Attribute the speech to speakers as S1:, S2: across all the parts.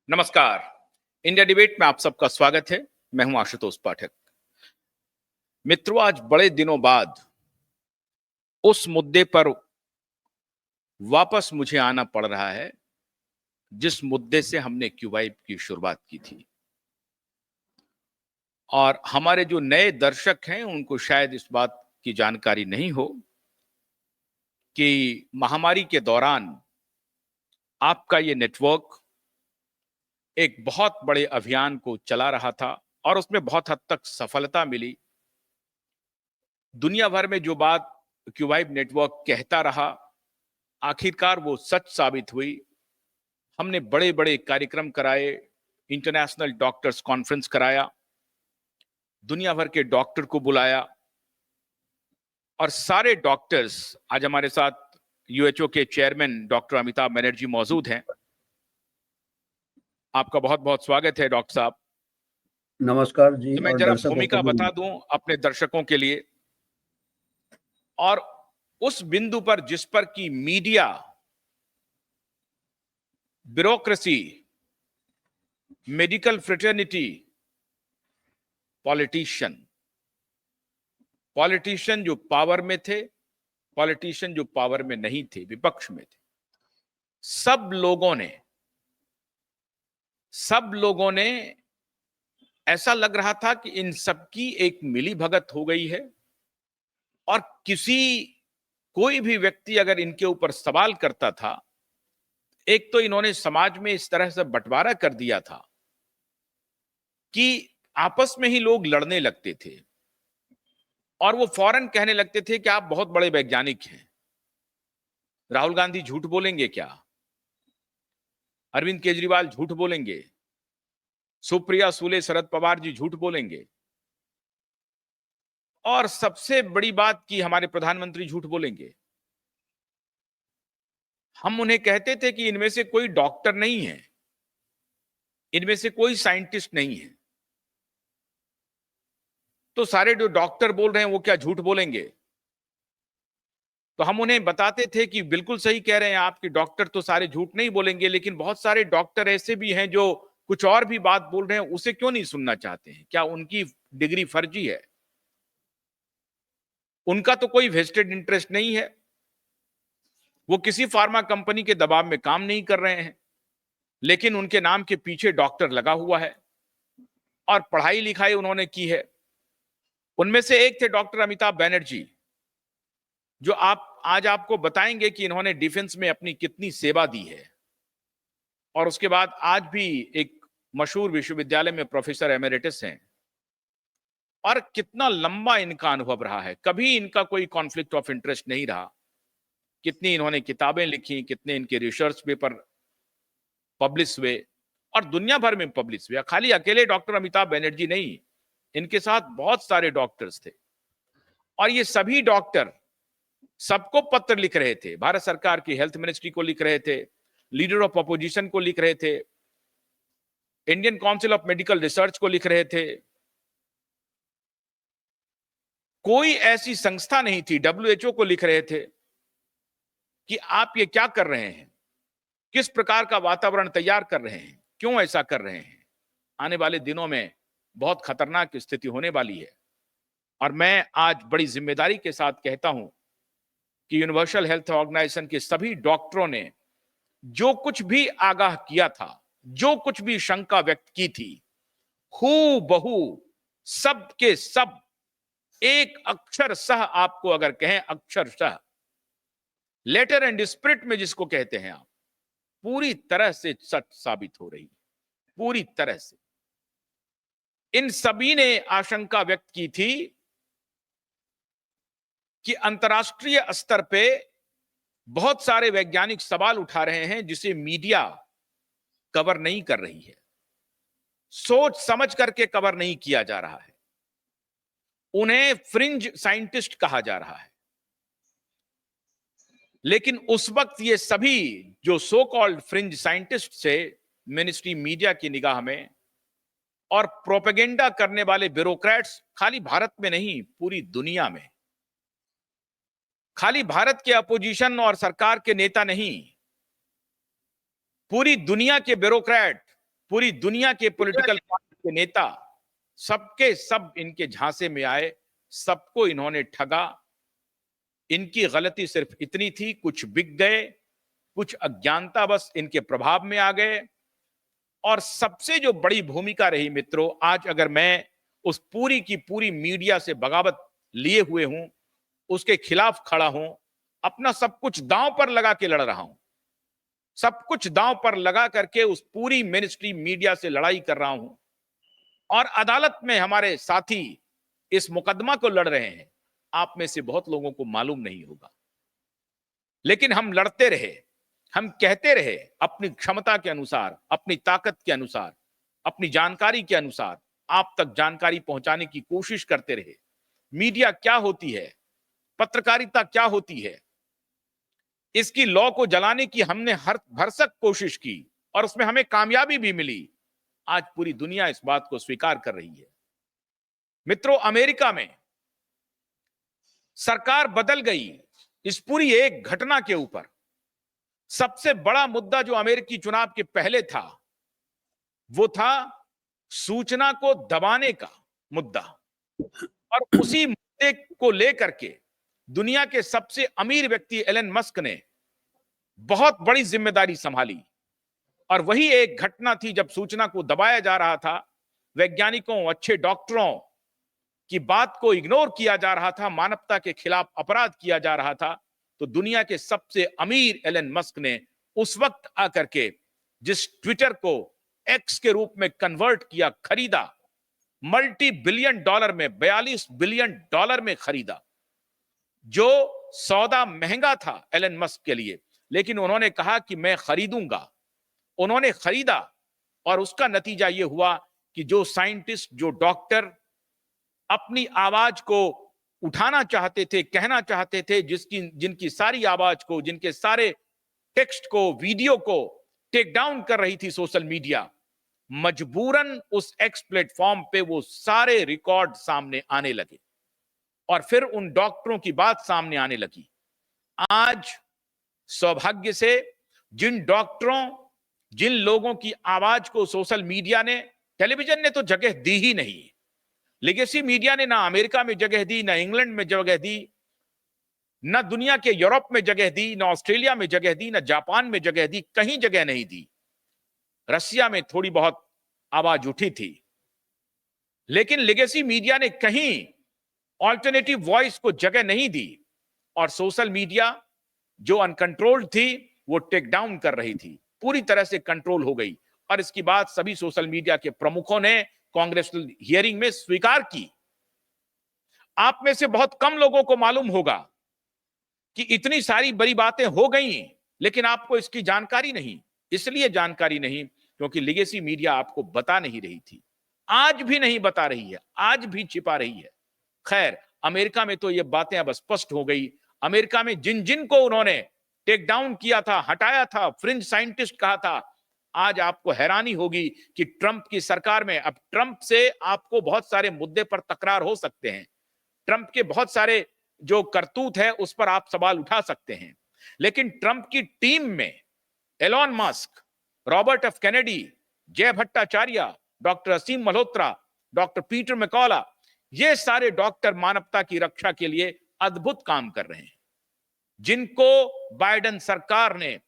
S1: नमस्कार। India debate में आप सबका स्वागत है। मैं हूं आशुतोष पाठक। मित्रों, आज बड़े दिनों बाद उस मुद्दे पर वापस मुझे आना पड़ रहा है जिस मुद्दे से हमने क्यूबाइब की शुरुआत की थी। और हमारे जो नए दर्शक हैं उनको शायद इस बात की जानकारी नहीं हो कि महामारी के दौरान आपका ये नेटवर्क एक बहुत बड़े अभियान को चला रहा था और उसमें बहुत हद तक सफलता मिली। दुनिया भर में जो बात क्यूबाइब नेटवर्क कहता रहा, आखिरकार वो सच साबित हुई। हमने बड़े बड़े कार्यक्रम कराए, इंटरनेशनल डॉक्टर्स कॉन्फ्रेंस कराया, दुनिया भर के डॉक्टर को बुलाया और सारे डॉक्टर्स, आज हमारे साथ यूएचओ के चेयरमैन डॉक्टर अमिताभ बनर्जी मौजूद हैं। आपका बहुत बहुत स्वागत है डॉक्टर साहब।
S2: नमस्कार जी।
S1: तो मैं
S2: और
S1: जरा
S2: दर्शकों
S1: भूमिका
S2: को भी
S1: बता दूं अपने दर्शकों के लिए, और उस बिंदु पर जिस पर की media, bureaucracy, medical fraternity, politician जो पावर में थे, पॉलिटिशियन जो पावर में नहीं थे, विपक्ष में थे, सब लोगों ने ऐसा लग रहा था कि इन सबकी एक मिली भगत हो गई है और कोई भी व्यक्ति अगर इनके ऊपर सवाल करता था, एक तो इन्होंने समाज में इस तरह से बंटवारा कर दिया था कि आपस में ही लोग लड़ने लगते थे और वो फौरन कहने लगते थे कि आप बहुत बड़े वैज्ञानिक हैं। राहुल गांधी झूठ बोलेंगे क्या? अरविंद केजरीवाल झूठ बोलेंगे? सुप्रिया सुले, शरद पवार जी झूठ बोलेंगे? और सबसे बड़ी बात कि हमारे प्रधानमंत्री झूठ बोलेंगे। हम उन्हें कहते थे कि इनमें से कोई डॉक्टर नहीं है, इनमें से कोई साइंटिस्ट नहीं है, तो सारे जो डॉक्टर बोल रहे हैं वो क्या झूठ बोलेंगे? तो हम उन्हें बताते थे कि बिल्कुल सही कह रहे हैं आप कि डॉक्टर तो सारे झूठ नहीं बोलेंगे, लेकिन बहुत सारे डॉक्टर ऐसे भी हैं जो कुछ और भी बात बोल रहे हैं, उसे क्यों नहीं सुनना चाहते हैं? क्या उनकी डिग्री फर्जी है? उनका तो कोई वेस्टेड इंटरेस्ट नहीं है, वो किसी फार्मा कंपनी के दबाव में काम नहीं कर रहे हैं, लेकिन उनके नाम के पीछे डॉक्टर लगा हुआ है और पढ़ाई लिखाई उन्होंने की है। उनमें से एक थे डॉक्टर अमिताभ बनर्जी, जो आज आपको बताएंगे कि इन्होंने डिफेंस में अपनी कितनी सेवा दी है और उसके बाद आज भी एक मशहूर विश्वविद्यालय में प्रोफेसर एमेरिटस हैं और कितना लंबा इनका अनुभव रहा है। कभी इनका कोई कॉन्फ्लिक्ट ऑफ इंटरेस्ट नहीं रहा। कितनी इन्होंने किताबें लिखी, कितने इनके रिसर्च पेपर पब्लिश हुए और दुनिया भर में पब्लिश हुए। खाली अकेले डॉक्टर अमिताभ बनर्जी नहीं, इनके साथ बहुत सारे डॉक्टर्स थे और ये सभी डॉक्टर सबको पत्र लिख रहे थे। भारत सरकार की हेल्थ मिनिस्ट्री को लिख रहे थे, लीडर ऑफ अपोजिशन को लिख रहे थे, Indian council of medical research को लिख रहे थे। कोई ऐसी संस्था नहीं थी, डब्ल्यूएचओ को लिख रहे थे कि आप ये क्या कर रहे हैं, किस प्रकार का वातावरण तैयार कर रहे हैं, क्यों ऐसा कर रहे हैं। आने वाले दिनों में बहुत खतरनाक स्थिति होने वाली है और मैं आज बड़ी जिम्मेदारी के साथ कहता हूं कि यूनिवर्सल हेल्थ ऑर्गेनाइजेशन के सभी डॉक्टरों ने जो कुछ भी आगाह किया था, जो कुछ भी शंका व्यक्त की थी, हू बहू सब के सब एक अक्षर सह, आपको अगर कहें अक्षर सह, लेटर एंड स्पिरिट में जिसको कहते हैं आप, पूरी तरह से सच साबित हो रही है, पूरी तरह से। इन सभी ने आशंका व्यक्त की थी कि अंतर्राष्ट्रीय स्तर पे बहुत सारे वैज्ञानिक सवाल उठा रहे हैं जिसे मीडिया कवर नहीं कर रही है, सोच समझ करके कवर नहीं किया जा रहा है, उन्हें फ्रिंज साइंटिस्ट कहा जा रहा है। लेकिन उस वक्त ये सभी जो सो कॉल्ड फ्रिंज साइंटिस्ट थे, मिनिस्ट्री मीडिया की निगाह में, और प्रोपेगेंडा करने वाले ब्यूरोक्रेट्स, खाली भारत में नहीं पूरी दुनिया में, खाली भारत के अपोजिशन और सरकार के नेता नहीं, पूरी दुनिया के ब्यूरोक्रेट पूरी दुनिया के पॉलिटिकल पार्टी के नेता सबके सब इनके झांसे में आए, सबको इन्होंने ठगा। इनकी गलती सिर्फ इतनी थी, कुछ बिक गए, कुछ अज्ञानता बस इनके प्रभाव में आ गए। और सबसे जो बड़ी भूमिका रही मित्रों, आज अगर मैं उस पूरी की पूरी मीडिया से बगावत लिए हुए हूं, उसके खिलाफ खड़ा हूं, अपना सब कुछ दांव पर लगा के लड़ रहा हूं, सब कुछ दांव पर लगा करके उस पूरी मिनिस्ट्री मीडिया से लड़ाई कर रहा हूं। और अदालत में हमारे साथी इस मुकदमा को लड़ रहे हैं। आप में से बहुत लोगों को मालूम नहीं होगा, लेकिन हम लड़ते रहे, हम कहते रहे, अपनी क्षमता के अनुसार, अपनी ताकत के अनुसार, अपनी जानकारी के अनुसार आप तक जानकारी पहुंचाने की कोशिश करते रहे। मीडिया क्या होती है, पत्रकारिता क्या होती है, इसकी लॉ को जलाने की हमने हर भरसक कोशिश की और उसमें हमें कामयाबी भी मिली। आज पूरी दुनिया इस बात को स्वीकार कर रही है। मित्रों, अमेरिका में सरकार बदल गई इस पूरी एक घटना के ऊपर। सबसे बड़ा मुद्दा जो अमेरिकी चुनाव के पहले था, वो था सूचना को दबाने का मुद्दा। और उसी मुद्दे को लेकर के दुनिया के सबसे अमीर व्यक्ति एलन मस्क ने बहुत बड़ी जिम्मेदारी संभाली। और वही एक घटना थी जब सूचना को दबाया जा रहा था, वैज्ञानिकों, अच्छे डॉक्टरों की बात को इग्नोर किया जा रहा था, मानवता के खिलाफ अपराध किया जा रहा था। तो दुनिया के सबसे अमीर एलन मस्क ने उस वक्त आकर के जिस ट्विटर को एक्स के रूप में कन्वर्ट किया, खरीदा, मल्टी बिलियन डॉलर में, $42 बिलियन में खरीदा, जो सौदा महंगा था एलन मस्क के लिए, लेकिन उन्होंने कहा कि मैं खरीदूंगा। उन्होंने खरीदा और उसका नतीजा यह हुआ कि जो साइंटिस्ट, जो डॉक्टर अपनी आवाज को उठाना चाहते थे, कहना चाहते थे, जिनकी सारी आवाज को, जिनके सारे टेक्स्ट को, वीडियो को टेक डाउन कर रही थी सोशल मीडिया, मजबूरन उस एक्स प्लेटफॉर्म पे वो सारे रिकॉर्ड सामने आने लगे और फिर उन डॉक्टरों की बात सामने आने लगी। आज सौभाग्य से जिन डॉक्टरों, जिन लोगों की आवाज को सोशल मीडिया ने, टेलीविजन ने तो जगह दी ही नहीं, लेगेसी मीडिया ने ना अमेरिका में जगह दी, ना इंग्लैंड में जगह दी, ना दुनिया के यूरोप में जगह दी, ना ऑस्ट्रेलिया में जगह दी, ना जापान में जगह दी, कहीं जगह नहीं दी। रसिया में थोड़ी बहुत आवाज उठी थी, लेकिन लेगेसी मीडिया ने कहीं ऑल्टरनेटिव वॉइस को जगह नहीं दी। और सोशल मीडिया जो अनकंट्रोल्ड थी, वो टेक डाउन कर रही थी, पूरी तरह से कंट्रोल हो गई। और इसकी बात सभी सोशल मीडिया के प्रमुखों ने कांग्रेसुअल हियरिंग में स्वीकार की। आप में से बहुत कम लोगों को मालूम होगा कि इतनी सारी बड़ी बातें हो गई, लेकिन आपको इसकी जानकारी नहीं। इसलिए जानकारी नहीं क्योंकि लेगेसी मीडिया आपको बता नहीं रही थी, आज भी नहीं बता रही है, आज भी छिपा रही है। खैर, अमेरिका में तो ये बातें अब स्पष्ट हो गई। अमेरिका में जिन जिन को उन्होंने टेक डाउन किया था, हटाया था, फ्रिंज साइंटिस्ट कहा था, आज आपको हैरानी होगी कि ट्रंप की सरकार में, अब ट्रंप से आपको बहुत सारे मुद्दे पर तकरार हो सकते हैं, ट्रंप के बहुत सारे जो करतूत है उस पर आप सवाल उठा सकते हैं, लेकिन ट्रंप की टीम में Elon Musk, Robert F Kennedy, Jay Bhattacharya, doctor Aseem Malhotra, doctor Peter McCullough, ये सारे डॉक्टर मानवता की रक्षा के लिए अद्भुत काम कर रहे हैं। जिनको बाइडेन सरकार ने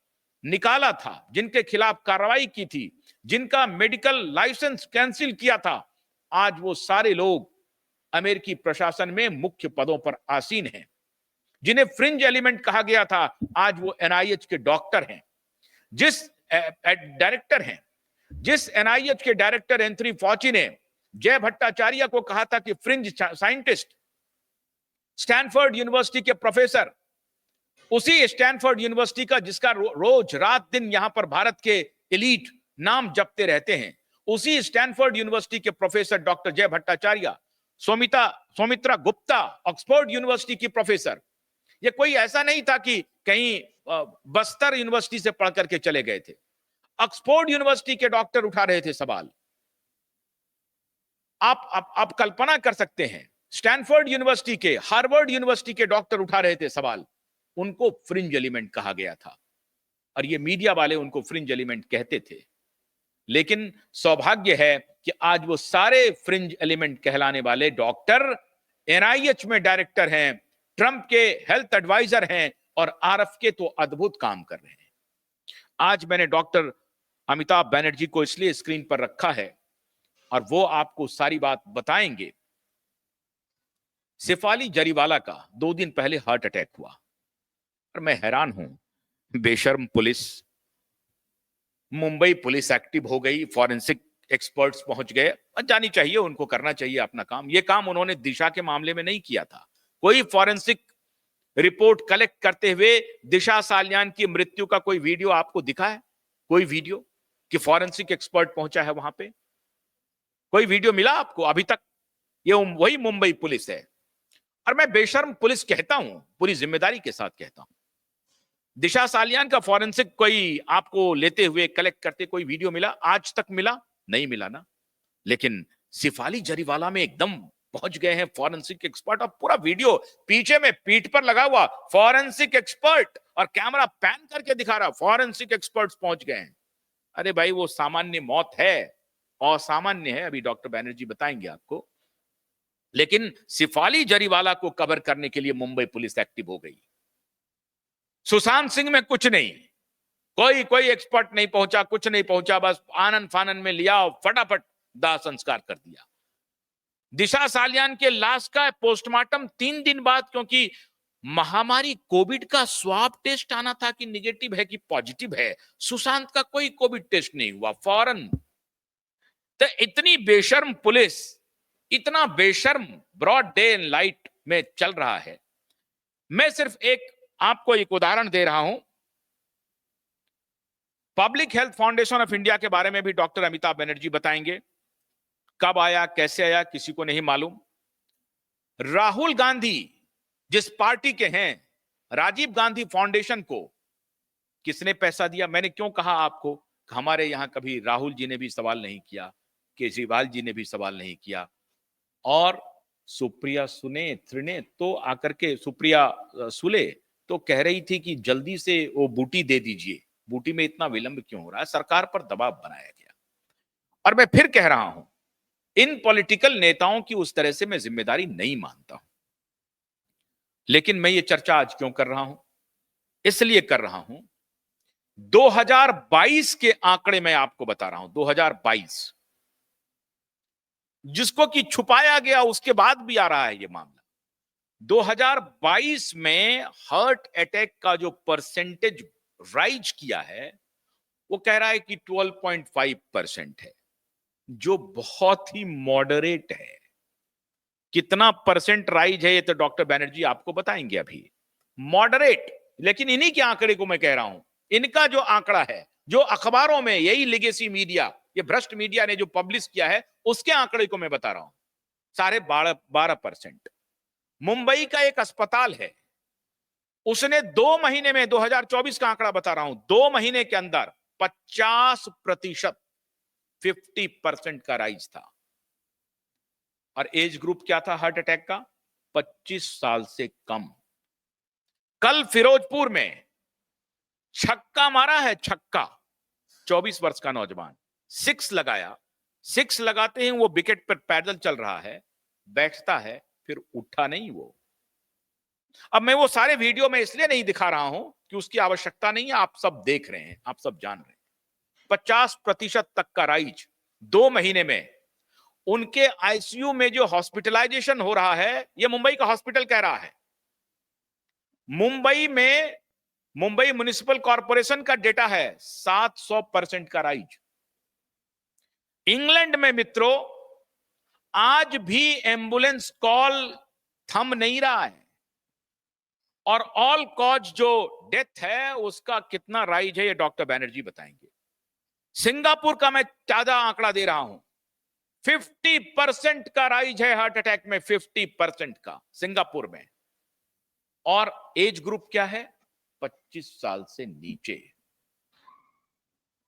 S1: निकाला था, जिनके खिलाफ कार्रवाई की थी, जिनका मेडिकल लाइसेंस कैंसिल किया था, आज वो सारे लोग अमेरिकी प्रशासन में मुख्य पदों पर आसीन हैं। जिन्हें फ्रिंज एलिमेंट कहा गया था, आज वो एनआईएच के डॉक्टर हैं। जिस डायरेक्टर हैं, जिस एनआईएच के डायरेक्टर एंथनी फॉची ने जय भट्टाचार्य को कहा था कि फ्रिंज साइंटिस्ट, स्टैनफोर्ड यूनिवर्सिटी के प्रोफेसर, उसी स्टैनफोर्ड यूनिवर्सिटी का जिसका रोज रात दिन यहां पर भारत के एलीट नाम जपते रहते हैं, उसी स्टैनफोर्ड यूनिवर्सिटी के प्रोफेसर डॉक्टर जय भट्टाचार्य, सौमित्रा गुप्ता, ऑक्सफोर्ड यूनिवर्सिटी की प्रोफेसर, ये कोई ऐसा नहीं था कि कहीं बस्तर यूनिवर्सिटी से पढ़ करके चले गए थे। ऑक्सफोर्ड यूनिवर्सिटी के डॉक्टर उठा रहे थे सवाल। आप कल्पना कर सकते हैं, स्टैनफोर्ड यूनिवर्सिटी के, हार्वर्ड यूनिवर्सिटी के डॉक्टर उठा रहे थे सवाल। उनको फ्रिंज एलिमेंट कहा गया था और ये मीडिया वाले उनको फ्रिंज एलिमेंट कहते थे। लेकिन सौभाग्य है कि आज वो सारे फ्रिंज एलिमेंट कहलाने वाले डॉक्टर एनआईएच में डायरेक्टर हैं, ट्रंप के हेल्थ एडवाइजर हैं और आरएफ के तो अद्भुत काम कर रहे हैं। आज मैंने डॉक्टर अमिताभ बनर्जी को इसलिए स्क्रीन पर रखा है और वो आपको सारी बात बताएंगे। सिफाली जरीवाला का 2 दिन पहले हार्ट अटैक हुआ और मैं हैरान हूं, बेशर्म पुलिस, मुंबई पुलिस एक्टिव हो गई, फॉरेंसिक एक्सपर्ट्स पहुंच गए। जानी चाहिए, उनको करना चाहिए अपना काम। ये काम उन्होंने दिशा के मामले में नहीं किया था। कोई फॉरेंसिक रिपोर्ट कलेक्ट करते हुए दिशा सालियान की मृत्यु का कोई वीडियो आपको दिखा है? कोई वीडियो कि फॉरेंसिक एक्सपर्ट पहुंचा है वहां पे? कोई वीडियो मिला आपको अभी तक? ये वही मुंबई पुलिस है। और मैं बेशर्म पुलिस कहता हूं, पूरी जिम्मेदारी के साथ कहता हूं। दिशा सालियान का फॉरेंसिक कोई आपको लेते हुए, कलेक्ट करते कोई वीडियो मिला? आज तक मिला? नहीं मिला ना। लेकिन सिफाली जरीवाला में एकदम पहुंच गए हैं फॉरेंसिक एक्सपर्ट और पूरा वीडियो पीछे में पीठ पर लगा हुआ फॉरेंसिक एक्सपर्ट और कैमरा पैन करके दिखा रहा, फॉरेंसिक एक्सपर्ट्स पहुंच गए हैं। अरे भाई, वो सामान्य मौत है, असामान्य है, अभी डॉक्टर बनर्जी बताएंगे आपको। लेकिन सिफाली जरीवाला को कवर करने के लिए मुंबई पुलिस एक्टिव हो गई। सुशांत सिंह में कुछ नहीं, कोई एक्सपर्ट नहीं पहुंचा, कुछ नहीं पहुंचा, बस आनन फानन में लिया और फटाफट दाह संस्कार कर दिया। दिशा सालियान के लाश का पोस्टमार्टम 3 दिन बाद, क्योंकि महामारी कोविड का स्वाब टेस्ट आना था कि निगेटिव है कि पॉजिटिव है। सुशांत का कोई कोविड टेस्ट नहीं हुआ, फौरन। तो इतनी बेशर्म पुलिस, इतना बेशर्म ब्रॉड डे एंड लाइट में चल रहा है। मैं सिर्फ आपको एक उदाहरण दे रहा हूं। Public health foundation of India के बारे में भी डॉक्टर अमिताभ बनर्जी बताएंगे। कब आया, कैसे आया, किसी को नहीं मालूम। राहुल गांधी जिस पार्टी के हैं, राजीव गांधी फाउंडेशन को किसने पैसा दिया? मैंने क्यों कहा आपको, हमारे यहां कभी राहुल जी ने भी सवाल नहीं किया, केजरीवाल जी ने भी सवाल नहीं किया, और सुप्रिया सुले तो कह रही थी कि जल्दी से वो बूटी दे दीजिए। बूटी में इतना विलंब क्यों हो रहा है? सरकार पर दबाव बनाया गया। और मैं फिर कह रहा हूं, इन पॉलिटिकल नेताओं की उस तरह से मैं जिम्मेदारी नहीं मानता हूं। लेकिन मैं ये चर्चा आज क्यों कर रहा हूं? इसलिए कर रहा हूं, 2022 के आंकड़े मैं आपको बता रहा हूं। 2022 जिसको कि छुपाया गया, उसके बाद भी आ रहा है ये मामला। 2022 में हार्ट अटैक का जो परसेंटेज राइज किया है, वो कह रहा है कि 12.5% है, जो बहुत ही मॉडरेट है। कितना परसेंट राइज है ये तो डॉक्टर बनर्जी आपको बताएंगे अभी। मॉडरेट, लेकिन इन्हीं के आंकड़े को मैं कह रहा हूं। इनका जो आंकड़ा है, जो अखबारों में, यही लेगेसी मीडिया, ये भ्रष्ट मीडिया ने जो पब्लिश किया है, उसके आंकड़े को मैं बता रहा हूं। 12.5%। मुंबई का एक अस्पताल है, उसने 2 महीने में, 2024 का आंकड़ा बता रहा हूं, 2 महीने के अंदर 50%, 50% का राइज था। और एज ग्रुप क्या था हार्ट अटैक का? 25 साल से कम। कल फिरोजपुर में छक्का मारा है, छक्का, 24 वर्ष का नौजवान 6 लगाया। 6 लगाते ही वो विकेट पर पैदल चल रहा है, बैठता है, फिर उठा नहीं वो। अब मैं वो सारे वीडियो में इसलिए नहीं दिखा रहा हूं कि उसकी आवश्यकता नहीं है, आप सब देख रहे हैं, आप सब जान रहे हैं। 50% तक का राइज 2 महीने में। उनके आईसीयू में जो हॉस्पिटलाइजेशन हो रहा है, ये मुंबई का हॉस्पिटल कह रहा है। मुंबई में, मुंबई म्युनिसिपल कॉर्पोरेशन का डेटा है 700% का राइज। इंग्लैंड में मित्रों, आज भी एम्बुलेंस कॉल थम नहीं रहा है, और ऑल कॉज जो डेथ है उसका कितना राइज है ये डॉक्टर बनर्जी बताएंगे। सिंगापुर का मैं ताजा आंकड़ा दे रहा हूं, 50% का राइज है हार्ट अटैक में, 50% का सिंगापुर में। और एज ग्रुप क्या है? 25 साल से नीचे।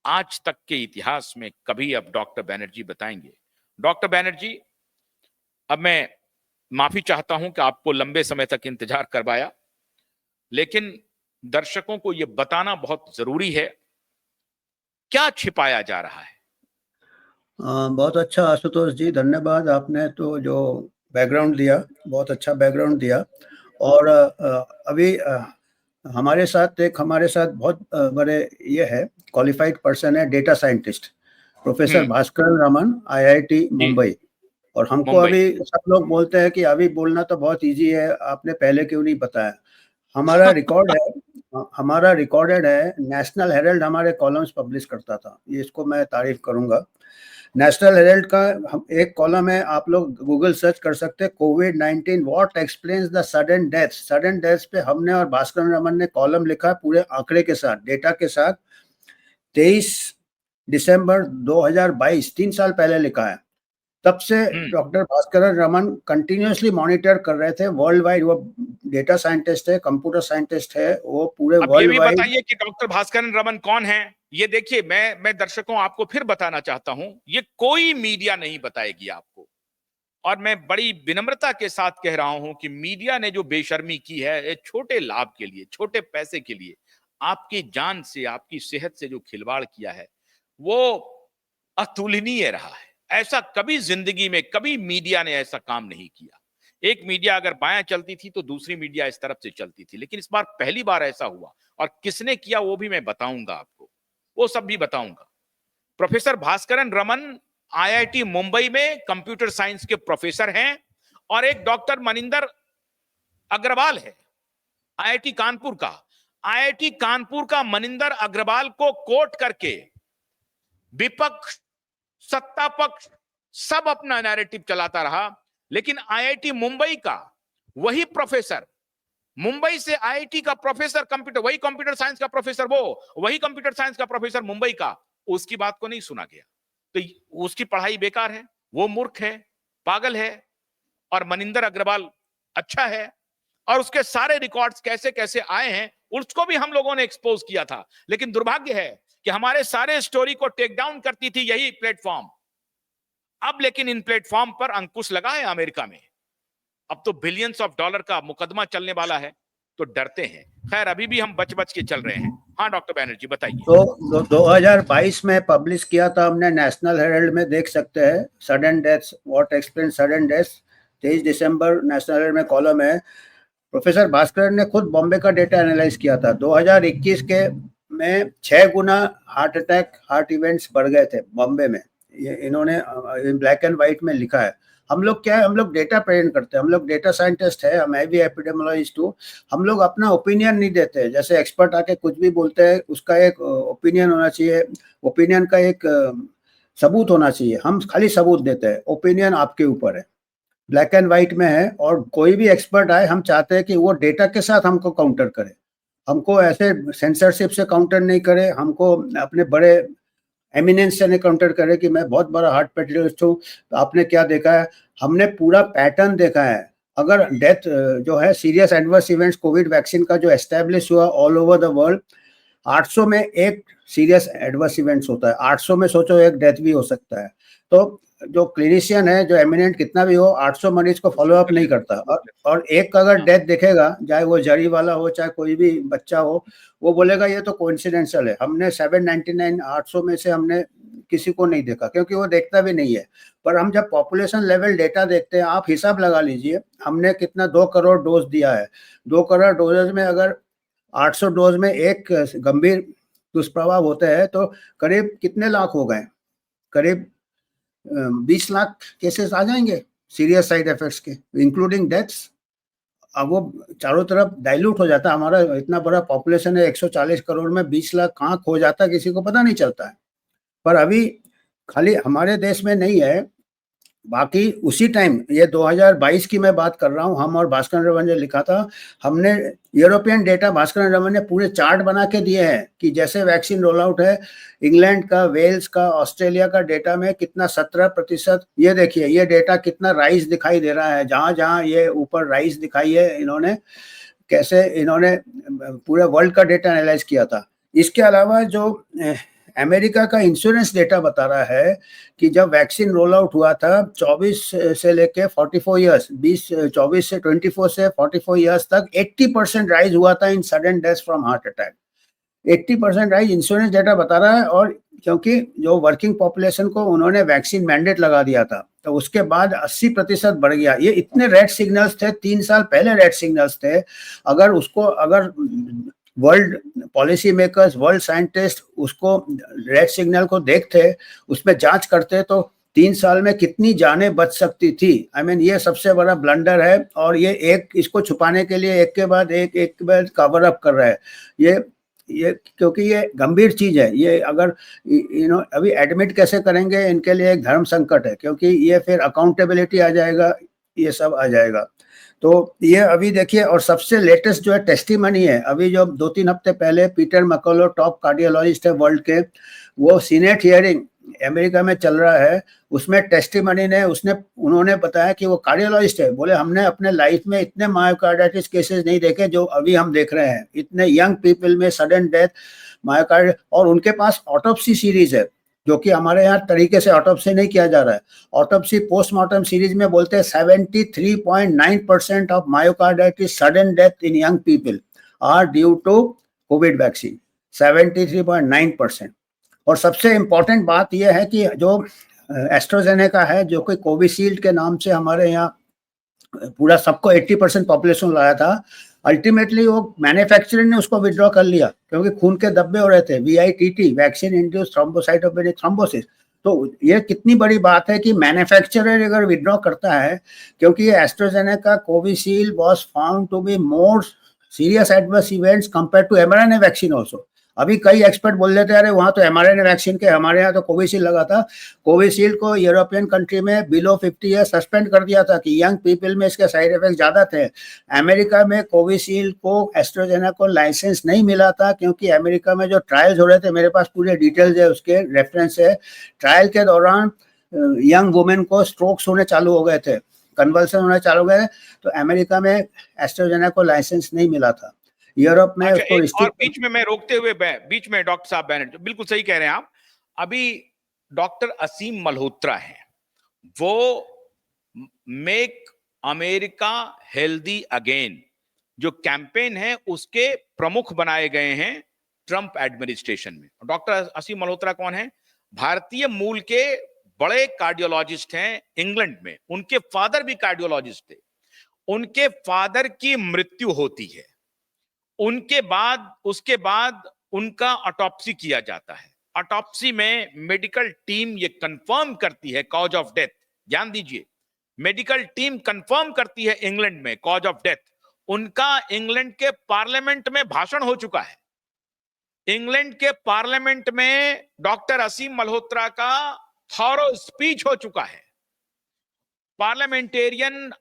S1: आज तक के इतिहास में कभी, अब डॉक्टर बनर्जी बताएंगे। डॉक्टर बनर्जी, अब मैं माफी चाहता हूं कि आपको लंबे समय तक इंतजार करवाया, लेकिन दर्शकों को यह बताना बहुत जरूरी है, क्या छिपाया जा रहा है।
S2: बहुत अच्छा आशुतोष जी, धन्यवाद। आपने तो जो बैकग्राउंड दिया, बहुत अच्छा बैकग्राउंड दिया। और अभी हमारे साथ बहुत बड़े ये है, क्वालिफाइड पर्सन है, data scientist professor
S1: hmm.
S2: Bhaskar Raman, IIT
S1: जी।
S2: मुंबई। और हमको
S1: मुंबई।
S2: अभी सब लोग बोलते हैं कि अभी बोलना तो बहुत इजी है, आपने पहले क्यों नहीं बताया। हमारा रिकॉर्ड है, हमारा रिकॉर्डेड है। नेशनल हेराल्ड हमारे कॉलम्स पब्लिश करता था, ये इसको मैं तारीफ करूंगा। नेशनल हेराल्ड का एक कॉलम है, आप लोग गूगल सर्च कर सकते हैं, कोविड-19 what explains the sudden deaths. Sudden deaths पे हमने और भास्कर रमन ने कॉलम लिखा, पूरे आंकड़े के साथ, डेटा के साथ। 23 दिसंबर 2022, 3 साल पहले लिखा है। तब से
S1: हम्म।
S2: Doctor Bhaskar Raman continuously monitor कर रहे थे वर्ल्ड वाइड। वो डेटा साइंटिस्ट है, कंप्यूटर साइंटिस्ट है, वो पूरे
S1: अब ये
S2: वर्ल्ड
S1: भी
S2: वाइड।
S1: बताइए कि डॉक्टर भास्करन रमन कौन है। ये देखिए, मैं दर्शकों आपको फिर बताना चाहता हूं, ये कोई मीडिया नहीं बताएगी आपको। और मैं बड़ी विनम्रता के साथ कह रहा हूं कि मीडिया ने जो बेशर्मी की है, ये छोटे लाभ के लिए, छोटे पैसे के लिए, आपकी जान से, आपकी सेहत से जो खिलवाड़ किया है, वो अतुलनीय रहा है। ऐसा कभी जिंदगी में, कभी मीडिया ने ऐसा काम नहीं किया। एक मीडिया अगर बायां चलती थी तो दूसरी मीडिया इस तरफ से चलती थी, लेकिन इस बार पहली बार ऐसा हुआ। और किसने किया वो भी मैं बताऊंगा आपको, वो सब भी बताऊंगा। प्रोफेसर भास्करन रमन आईआईटी मुंबई में कंप्यूटर साइंस के प्रोफेसर हैं, और एक डॉक्टर मनिंदर अग्रवाल है आईआईटी कानपुर का। आईआईटी कानपुर का मनिंदर अग्रवाल को कोट करके विपक्ष, सत्ता पक्ष, सब अपना नैरेटिव चलाता रहा। लेकिन आईआईटी मुंबई का वही प्रोफेसर, मुंबई से आईआईटी का प्रोफेसर, कंप्यूटर, वही कंप्यूटर साइंस का प्रोफेसर, वही कंप्यूटर साइंस का प्रोफेसर मुंबई का, उसकी बात को नहीं सुना गया। तो उसकी पढ़ाई बेकार है, वो मूर्ख है, पागल है। और मनिंदर अग्रवाल अच्छा है, और उसके सारे रिकॉर्ड्स कैसे कैसे आए हैं उसको भी हम लोगों ने एक्सपोज किया था। लेकिन दुर्भाग्य है कि हमारे सारे स्टोरी को टेक डाउन करती थी यही प्लेटफॉर्म। अब लेकिन इन प्लेटफॉर्म पर अंकुश लगा है अमेरिका में। अब तो बिलियंस ऑफ डॉलर का मुकदमा चलने वाला है, तो डरते हैं। खैर, अभी भी हम बच बच के चल रहे हैं। हाँ डॉक्टर बैनर्जी बताइए।
S2: तो 2022 में पब्लिश किया था हमने, नेशनल हेराल्ड में देख सकते हैं, sudden deaths what explain sudden deaths. 23 December national Herald में कॉलम है। प्रोफेसर भास्कर ने खुद बॉम्बे का डेटा एनालाइज किया था। 2021 के में 6 गुना हार्ट अटैक, हार्ट इवेंट्स बढ़ गए थे बॉम्बे में। ये इन्होंने ब्लैक एंड व्हाइट में लिखा है। हम लोग क्या है, हम लोग डेटा प्रेजेंट करते हैं, हम लोग डेटा साइंटिस्ट है, मैं भी एपिडेमियोलॉजिस्ट हूँ। हम लोग अपना ओपिनियन नहीं देते, जैसे एक्सपर्ट आके कुछ भी बोलते हैं, उसका एक ओपिनियन होना चाहिए, ओपिनियन का एक सबूत होना चाहिए। हम खाली सबूत देते हैं, ओपिनियन आपके ऊपर है, ब्लैक एंड व्हाइट में है। और कोई भी एक्सपर्ट आए, हम चाहते हैं कि वो डेटा के साथ हमको काउंटर करे, हमको ऐसे सेंसरशिप से काउंटर नहीं करे, हमको अपने बड़े एमिनेंस से नहीं काउंटर करे कि मैं बहुत बड़ा हार्ट पेशेंट हूँ। तो आपने क्या देखा है, हमने पूरा पैटर्न देखा है। अगर डेथ जो है, serious adverse events Covid vaccine का जो एस्टेब्लिश हुआ ऑल ओवर द वर्ल्ड, 800 में एक सीरियस एडवर्स इवेंट्स होता है, 800 में सोचो एक डेथ भी हो सकता है। तो जो क्लिनिशियन है, जो एमिनेंट कितना भी हो, 800 मरीज को फॉलो अप नहीं करता। और एक अगर डेथ देखेगा, चाहे वो जरी वाला हो, चाहे कोई भी बच्चा हो, वो बोलेगा ये तो कोइंसिडेंशियल है। हमने 799 800 में से हमने किसी को नहीं देखा, क्योंकि वो देखता भी नहीं है। पर हम जब पॉपुलेशन लेवल डेटा देखते हैं, आप हिसाब लगा लीजिए, हमने कितना 2 करोड़ डोज दिया है। 2 करोड़ डोजेज में अगर 800 डोज में एक गंभीर दुष्प्रभाव होते हैं, तो करीब कितने लाख हो गए, करीब 20 लाख केसेस आ जाएंगे सीरियस साइड इफेक्ट्स के, इंक्लूडिंग डेथ्स। अब वो चारों तरफ डाइल्यूट हो जाता है। हमारा इतना बड़ा पॉपुलेशन है, 140 करोड़ में 20 लाख कहाँ खो जाता है, किसी को पता नहीं चलता है। पर अभी खाली हमारे देश में नहीं है, बाकी उसी टाइम, ये 2022 की मैं बात कर रहा हूँ, हम और भास्कर रमन ने लिखा था। हमने यूरोपियन डेटा भास्कर रमन ने पूरे चार्ट बना के दिए हैं कि जैसे वैक्सीन रोल आउट है, इंग्लैंड का, वेल्स का, ऑस्ट्रेलिया का डेटा में कितना 17%, ये देखिए ये डेटा कितना राइज दिखाई दे रहा है। जहां जहां ये ऊपर राइज दिखाई है, इन्होंने कैसे, इन्होंने पूरे वर्ल्ड का डेटा एनालाइज किया था। इसके अलावा जो अमेरिका का इंश्योरेंस डेटा बता रहा है कि जब वैक्सीन रोल आउट हुआ था 24 से लेके 44 ईयर्स, 24 से 24 से 44 ईयर्स तक 80% राइज हुआ था इन sudden death from heart attack. 80% rise insurance data बता रहा है। और क्योंकि जो वर्किंग पॉपुलेशन को उन्होंने वैक्सीन मैंडेट लगा दिया था, तो उसके बाद 80% बढ़ गया। ये इतने रेड सिग्नल्स थे, 3 साल पहले रेड सिग्नल्स थे। अगर world policy makers, world scientist उसको रेड सिग्नल को देखते, उसमें जांच करते, तो 3 साल में कितनी जानें बच सकती थी। आई मीन ये सबसे बड़ा ब्लंडर है, और ये इसको छुपाने के लिए एक के बाद कवर अप कर रहा है। ये क्योंकि ये गंभीर चीज है। ये अगर अभी एडमिट कैसे करेंगे, इनके लिए एक धर्म संकट है, क्योंकि ये फिर अकाउंटेबिलिटी आ जाएगा, ये सब आ जाएगा। तो ये अभी देखिए, और सबसे लेटेस्ट जो है टेस्टिमनी है, अभी जो 2-3 हफ्ते पहले पीटर मैकलो, टॉप कार्डियोलॉजिस्ट है वर्ल्ड के, वो सीनेट हियरिंग अमेरिका में चल रहा है, उसमें टेस्टिमनी ने उन्होंने बताया कि वो कार्डियोलॉजिस्ट है, बोले हमने अपने लाइफ में इतने मायोकार्डाइटिस केसेस नहीं देखे जो अभी हम देख रहे हैं, इतने यंग पीपल में सडन डेथ मायोकार्ड। और उनके पास ऑटोप्सी सीरीज है, जो कि हमारे यहाँ तरीके से ऑटोप्सी नहीं किया जा रहा है। ऑटोप्सी पोस्टमार्टम सीरीज में बोलते हैं 73.9% of myocarditis sudden death in young people are due to covid vaccine, 73.9%। और सबसे इम्पोर्टेंट बात यह है कि जो एस्ट्राजेनेका है, जो कि कोविशील्ड के नाम से हमारे यहाँ पूरा सबको 80% पॉपुलेशन लाया था, अल्टीमेटली वो मैन्युफैक्चरर ने उसको विड्रॉ कर लिया, क्योंकि खून के धब्बे हो रहे थे, VITT, vaccine induced thrombocytopenic thrombosis. तो ये कितनी बड़ी बात है कि मैन्युफैक्चरर अगर विड्रॉ करता है, क्योंकि ये AstraZeneca Covishield was found to be more serious adverse events compare to mRNA vaccine also. अभी कई एक्सपर्ट बोल देते हैं अरे वहां तो mRNA वैक्सीन के, हमारे यहाँ तो कोविशील्ड लगा था। कोविशील्ड को यूरोपियन कंट्री में बिलो 50 ईयर्स सस्पेंड कर दिया था कि यंग पीपल में इसके साइड इफेक्ट ज्यादा थे। अमेरिका में कोविशील्ड को, एस्ट्राजेनेका को लाइसेंस नहीं मिला था, क्योंकि अमेरिका में जो ट्रायल्स हो रहे थे, मेरे पास पूरे डिटेल्स है, उसके रेफरेंस है, ट्रायल के दौरान यंग वुमेन को स्ट्रोक्स होने चालू हो गए थे, कन्वल्सन होने चालू हो गए, तो अमेरिका में एस्ट्राजेनेका को लाइसेंस नहीं मिला था। यूरोप में
S1: अच्छा,
S2: उसको
S1: और बीच में मैं रोकते हुए बीच में डॉक्टर साहब बैनर्जी, बिल्कुल सही कह रहे हैं आप। अभी डॉक्टर असीम मल्होत्रा हैं, वो मेक अमेरिका हेल्दी अगेन जो कैंपेन है उसके प्रमुख बनाए गए हैं ट्रंप एडमिनिस्ट्रेशन में। डॉक्टर असीम मल्होत्रा कौन है? भारतीय मूल के बड़े कार्डियोलॉजिस्ट हैं इंग्लैंड में, उनके फादर भी कार्डियोलॉजिस्ट थे। उनके फादर की मृत्यु होती है, उसके बाद उनका ऑटोप्सी किया जाता है। ऑटोप्सी में मेडिकल टीम ये कंफर्म करती है कॉज ऑफ डेथ। ध्यान दीजिए, मेडिकल टीम कंफर्म करती है इंग्लैंड में कॉज ऑफ डेथ। उनका इंग्लैंड के पार्लियामेंट में भाषण हो चुका है। इंग्लैंड के पार्लियामेंट में डॉक्टर असीम मल्होत्रा का थॉरो स्पीच हो चुका है। पार्लियामेंटेरियन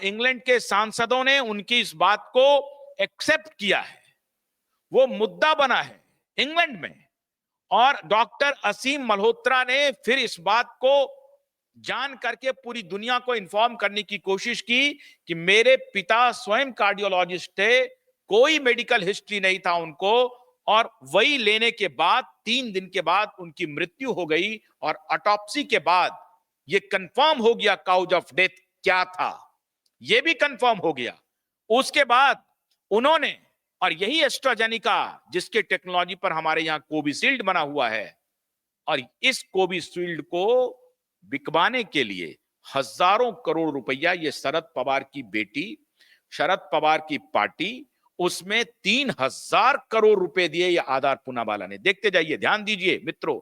S1: इंग्लैंड के सांसदों ने उनकी इस बात को एक्सेप्ट किया है, वो मुद्दा बना है इंग्लैंड में। और डॉक्टर असीम मल्होत्रा ने फिर इस बात को जान करके पूरी दुनिया को इन्फॉर्म करने की कोशिश की कि मेरे पिता स्वयं कार्डियोलॉजिस्ट थे, कोई मेडिकल हिस्ट्री नहीं था उनको, और वही लेने के बाद 3 दिन के बाद उनकी मृत्यु हो गई। और ऑटोप्सी के बाद ये कंफर्म हो गया कॉज ऑफ डेथ क्या था, ये भी कंफर्म हो गया। उसके बाद उन्होंने, और यही एस्ट्राजेनेका जिसके टेक्नोलॉजी पर हमारे यहां कोविशील्ड बना हुआ है, और इस कोविशील्ड को बिकवाने के लिए हजारों करोड़ रुपया ये शरद पवार की बेटी, शरद पवार की पार्टी, उसमें 3000 करोड़ रुपए दिए ये आधार पूनावाला ने। देखते जाइए, ध्यान दीजिए मित्रों,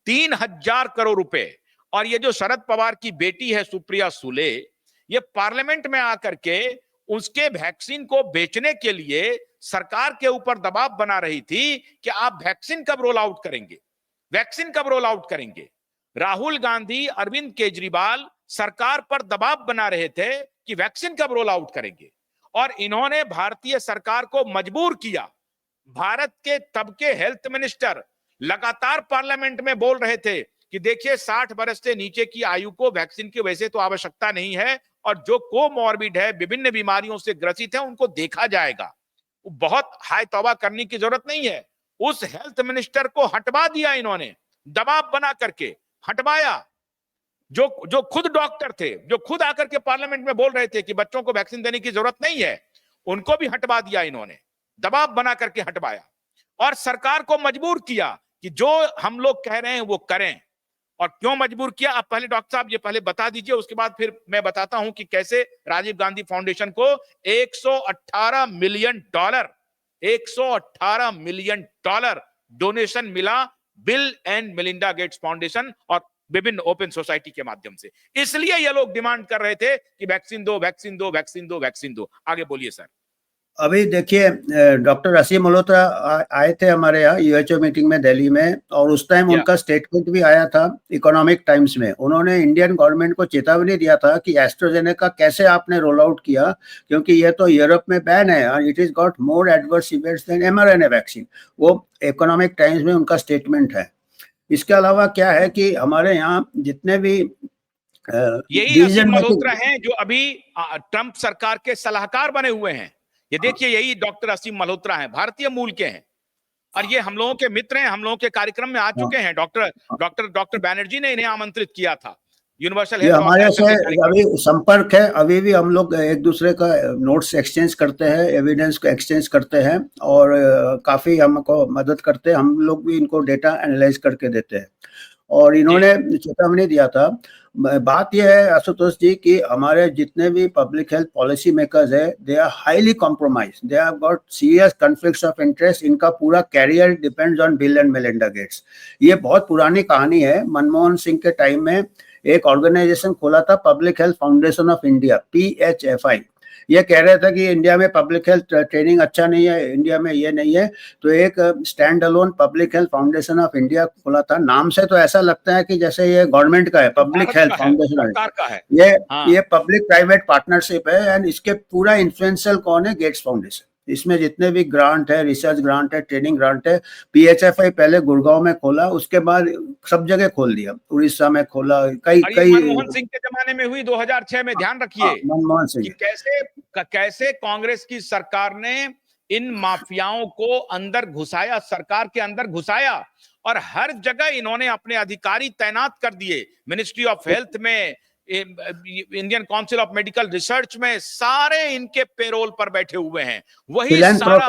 S1: 3000 करोड़ रुपए। और ये जो शरद पवार की बेटी है सुप्रिया सुले, ये पार्लियामेंट में आकर के उसके वैक्सीन को बेचने के लिए सरकार के ऊपर दबाव बना रही थी कि आप वैक्सीन कब रोल आउट करेंगे, वैक्सीन कब रोल आउट करेंगे। राहुल गांधी, अरविंद केजरीवाल सरकार पर दबाव बना रहे थे कि वैक्सीन कब रोल आउट करेंगे, और इन्होंने भारतीय सरकार को मजबूर किया। भारत के तब के हेल्थ मिनिस्टर लगातार पार्लियामेंट में बोल रहे थे कि देखिए 60 वर्ष से नीचे की आयु को वैक्सीन की वैसे तो आवश्यकता नहीं है, और जो कोमॉर्बिड है, विभिन्न बीमारियों से ग्रसित है, उनको देखा जाएगा। बहुत हाय तौबा करने की जरूरत नहीं है। उस हेल्थ मिनिस्टर को हटवा दिया इन्होंने, दबाव बना करके हटवाया। जो खुद डॉक्टर थे, जो खुद आकर के पार्लियामेंट में बोल रहे थे कि बच्चों को वैक्सीन देने की जरूरत नहीं है, उनको भी हटवा दिया इन्होंने, दबाव बना करके हटवाया। और सरकार को मजबूर किया कि जो हम लोग कह रहे हैं वो करें। और क्यों मजबूर किया, आप पहले डॉक्टर साहब ये पहले बता दीजिए, उसके बाद फिर मैं बताता हूं कि कैसे राजीव गांधी फाउंडेशन को 118 million dollar 118 million dollar donation मिला Bill and Melinda Gates foundation और विभिन्न ओपन सोसाइटी के माध्यम से। इसलिए ये लोग डिमांड कर रहे थे कि वैक्सीन दो, वैक्सीन दो, वैक्सीन दो, वैक्सीन दो। आगे बोलिए सर।
S2: अभी देखिए, डॉक्टर असीम मल्होत्रा आए थे हमारे यहाँ यूएचओ मीटिंग में दिल्ली में, और उस टाइम उनका स्टेटमेंट भी आया था इकोनॉमिक टाइम्स में। उन्होंने इंडियन गवर्नमेंट को चेतावनी दिया था कि एस्ट्राजेनेका कैसे आपने रोल आउट किया, क्योंकि ये तो यूरोप में बैन है और it is got more adverse events than mRNA vaccine. वो इकोनॉमिक टाइम्स में उनका स्टेटमेंट है। इसके अलावा क्या है कि हमारे यहाँ जितने भी
S1: यही असीम मल्होत्रा हैं जो अभी ट्रंप सरकार के सलाहकार बने हुए हैं। ये देखिए, यही डॉक्टर असीम मल्होत्रा हैं, भारतीय मूल के हैं, और ये हम लोगों के मित्र हैं, हम लोगों के कार्यक्रम में आ चुके हैं। डॉक्टर बैनर्जी ने इन्हें आमंत्रित किया था यूनिवर्सल हेल्थ
S2: हमारे से अभी संपर्क है, अभी भी हम लोग एक दूसरे का नोट्स एक्सचेंज करते हैं, एविडेंस को एक्सचेंज करते हैं, और काफी हमको मदद करते हैं। हम लोग भी इनको डेटा एनालाइज करके देते हैं। और इन्होंने चेतावनी दिया था। बात यह है आशुतोष जी कि हमारे जितने भी पब्लिक हेल्थ पॉलिसी मेकर्स है, they are highly compromise, they have got serious conflicts of interest. इनका पूरा career depends on Bill and Melinda Gates. ये बहुत पुरानी कहानी है। मनमोहन सिंह के टाइम में एक ऑर्गेनाइजेशन खोला था, public health foundation of India, PHFI। ये कह रहा था कि इंडिया में पब्लिक हेल्थ ट्रेनिंग अच्छा नहीं है, इंडिया में ये नहीं है, तो एक stand alone public health foundation of India खोला था। नाम से तो ऐसा लगता है कि जैसे ये गवर्नमेंट का है, पब्लिक हेल्थ फाउंडेशन है। ये पब्लिक प्राइवेट पार्टनरशिप है, एंड इसके पूरा इन्फ्लुएंशियल कौन है? Gates foundation. इसमें जितने भी ग्रांट है, रिसर्च ग्रांट है, ट्रेनिंग ग्रांट है, PHFI पहले गुड़गांव में खोला, उसके बाद सब जगह खोल दिया, उड़ीसा में खोला, कई
S1: मनमोहन सिंह के जमाने में हुई 2006 में। ध्यान रखिए
S2: मनमोहन सिंह
S1: कि कैसे कांग्रेस की सरकार ने इन माफियाओं को अंदर घुसाया, सरकार के अंदर घुसाया, और हर जगह इन्होंने अपने अधिकारी तैनात कर दिए। मिनिस्ट्री ऑफ हेल्थ में, Indian council of medical research में, सारे इनके पेरोल पर बैठे हुए हैं। वही सारा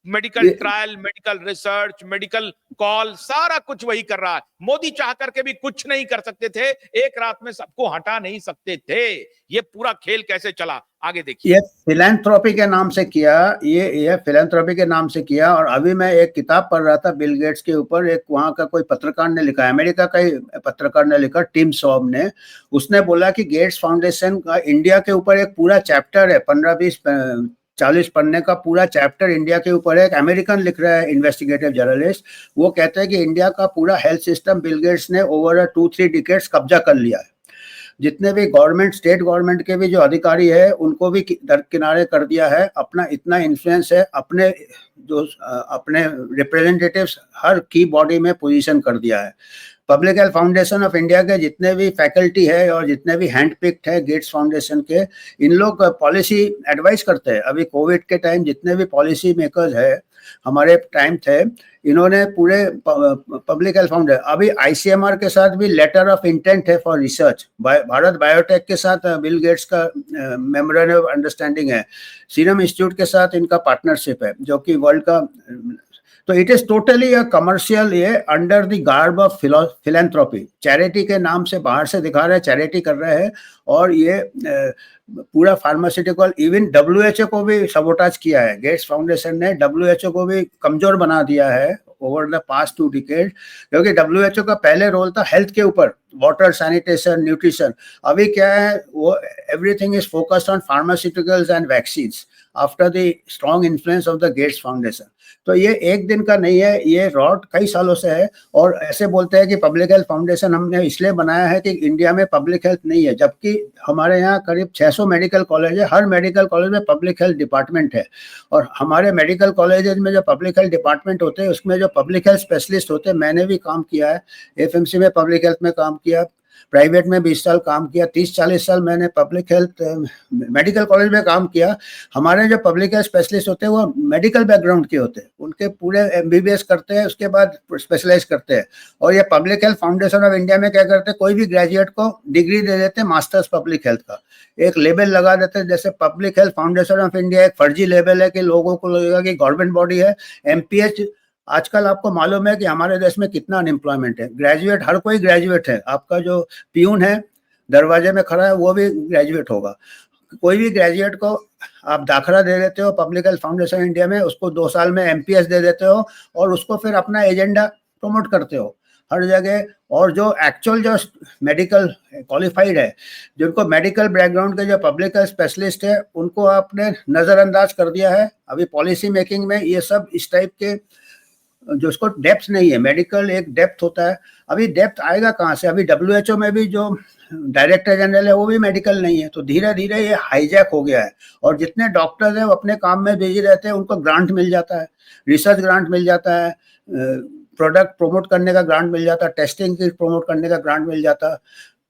S1: medical trial, medical research, medical call, सारा कुछ वही कर रहा है। मोदी चाह करके भी कुछ नहीं कर सकते थे, एक रात में सबको हटा नहीं सकते थे। ये पूरा खेल कैसे चला, आगे देखिए।
S2: ये फिलैंथ्रोपी के नाम से किया, ये फिलैंथ्रोपी के नाम से किया। और अभी मैं एक किताब पढ़ रहा था बिल गेट्स के ऊपर, एक वहाँ का कोई पत्रकार ने लिखा, अमेरिका का ही पत्रकार ने लिखा, टिम सॉब ने। उसने बोला कि गेट्स फाउंडेशन का इंडिया के ऊपर एक पूरा चैप्टर है, 15-20-40 पन्ने का पूरा चैप्टर इंडिया के ऊपर है। एक अमेरिकन लिख रहा है, इन्वेस्टिगेटिव जर्नलिस्ट, वो कहते हैं कि इंडिया का पूरा हेल्थ सिस्टम बिल गेट्स ने ओवर 2-3 डिकेड्स कब्जा कर लिया है। जितने भी गवर्नमेंट, स्टेट गवर्नमेंट के भी जो अधिकारी है, उनको भी दरकिनारे कर दिया है। अपना इतना इन्फ्लुएंस है, अपने रिप्रेजेंटेटिव्स हर की बॉडी में पोजीशन कर दिया है। Public health foundation of India के जितने भी फैकल्टी है और जितने भी हैंड पिक्ड है गेट्स फाउंडेशन के, इन लोग पॉलिसी एडवाइस करते हैं। अभी कोविड के टाइम जितने भी पॉलिसी मेकर्स है हमारे टाइम थे, इन्होंने पूरे पब्लिक हेल्थ फाउंडेशन, अभी ICMR के साथ भी लेटर ऑफ इंटेंट है फॉर रिसर्च। भारत बायोटेक के साथ बिल गेट्स का मेमोरेंडम ऑफ अंडरस्टैंडिंग है। सीरम इंस्टीट्यूट के साथ इनका पार्टनरशिप है, जो कि वर्ल्ड का, तो it is totally a commercial, ये under the garb of philanthropy. Charity के नाम से बाहर से दिखा रहे हैं चैरिटी कर रहे हैं, और ये पूरा फार्मास्यूटिकल, इवन WHO को भी सबोटाज किया है। गेट्स फाउंडेशन ने WHO को भी कमजोर बना दिया है ओवर द पास्ट 2 डिकेड, क्योंकि WHO का पहले रोल था हेल्थ के ऊपर, वाटर, सैनिटेशन, न्यूट्रिशन। अभी क्या है, वो everything is focused on pharmaceuticals and vaccines after the strong influence of the gates foundation. तो ये एक दिन का नहीं है, ये रॉट कई सालों से है। और ऐसे बोलते हैं कि पब्लिक हेल्थ फाउंडेशन हमने इसलिए बनाया है कि इंडिया में पब्लिक हेल्थ नहीं है, जबकि हमारे यहाँ करीब 600 मेडिकल कॉलेज है। हर मेडिकल कॉलेज में पब्लिक हेल्थ डिपार्टमेंट है, और हमारे मेडिकल कॉलेजेस में जो पब्लिक हेल्थ डिपार्टमेंट होते हैं, उसमें जो पब्लिक हेल्थ स्पेशलिस्ट होते हैं, मैंने भी काम किया है, FMC में पब्लिक हेल्थ में काम किया, प्राइवेट में 20 साल काम किया, 30-40 साल मैंने पब्लिक हेल्थ मेडिकल कॉलेज में काम किया। हमारे जो पब्लिक हेल्थ स्पेशलिस्ट होते हैं वो मेडिकल बैकग्राउंड के होते हैं, उनके पूरे MBBS करते हैं, उसके बाद स्पेशलाइज करते हैं। और ये public health foundation of India में क्या करते हैं, कोई भी ग्रेजुएट को डिग्री दे देते हैं मास्टर्स पब्लिक हेल्थ का, एक लेबल लगा देते हैं। जैसे public health foundation of India एक फर्जी लेबल है कि लोगों को लगेगा कि गवर्नमेंट बॉडी है। MPH आजकल आपको मालूम है कि हमारे देश में कितना अनएम्प्लॉयमेंट है। ग्रेजुएट, हर कोई ग्रेजुएट है। आपका जो पियून है दरवाजे में खड़ा है वो भी ग्रेजुएट होगा। कोई भी ग्रेजुएट को आप दाखला दे देते हो पब्लिक हेल्थ फाउंडेशन इंडिया में, उसको 2 साल में एमपीएस दे देते हो और उसको फिर अपना एजेंडा प्रमोट करते हो हर जगह। और जो एक्चुअल जो मेडिकल क्वालिफाइड है, जिनको मेडिकल बैकग्राउंड के जो पब्लिक हेल्थ स्पेशलिस्ट है, उनको आपने नज़रअंदाज कर दिया है। अभी पॉलिसी मेकिंग में ये सब इस टाइप के जो उसको डेप्थ नहीं है, मेडिकल एक डेप्थ होता है, अभी डेप्थ आएगा कहाँ से? अभी डब्ल्यूएचओ में भी जो डायरेक्टर जनरल है वो भी मेडिकल नहीं है। तो धीरे धीरे ये हाईजैक हो गया है और जितने डॉक्टर्स हैं वो अपने काम में बिजी रहते हैं, उनको ग्रांट मिल जाता है, रिसर्च ग्रांट मिल जाता है, प्रोडक्ट प्रमोट करने का ग्रांट मिल जाता है, टेस्टिंग की प्रमोट करने का ग्रांट मिल जाता है,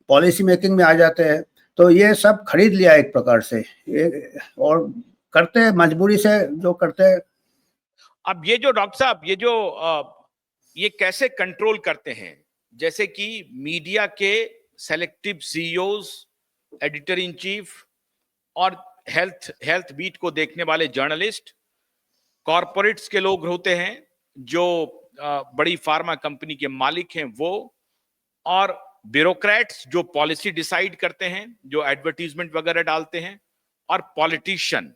S2: पॉलिसी मेकिंग में आ जाते हैं। तो ये सब खरीद लिया एक प्रकार से और करते हैं मजबूरी से जो करते हैं।
S1: अब ये जो डॉक्टर साहब ये कैसे कंट्रोल करते हैं? जैसे कि मीडिया के selective CEOs, editor in chief और हेल्थ बीट को देखने वाले जर्नलिस्ट, कॉरपोरेट्स के लोग होते हैं जो बड़ी फार्मा कंपनी के मालिक हैं वो, और ब्यूरोक्रेट्स जो पॉलिसी डिसाइड करते हैं, जो एडवर्टीजमेंट वगैरह डालते हैं, और पॉलिटिशियन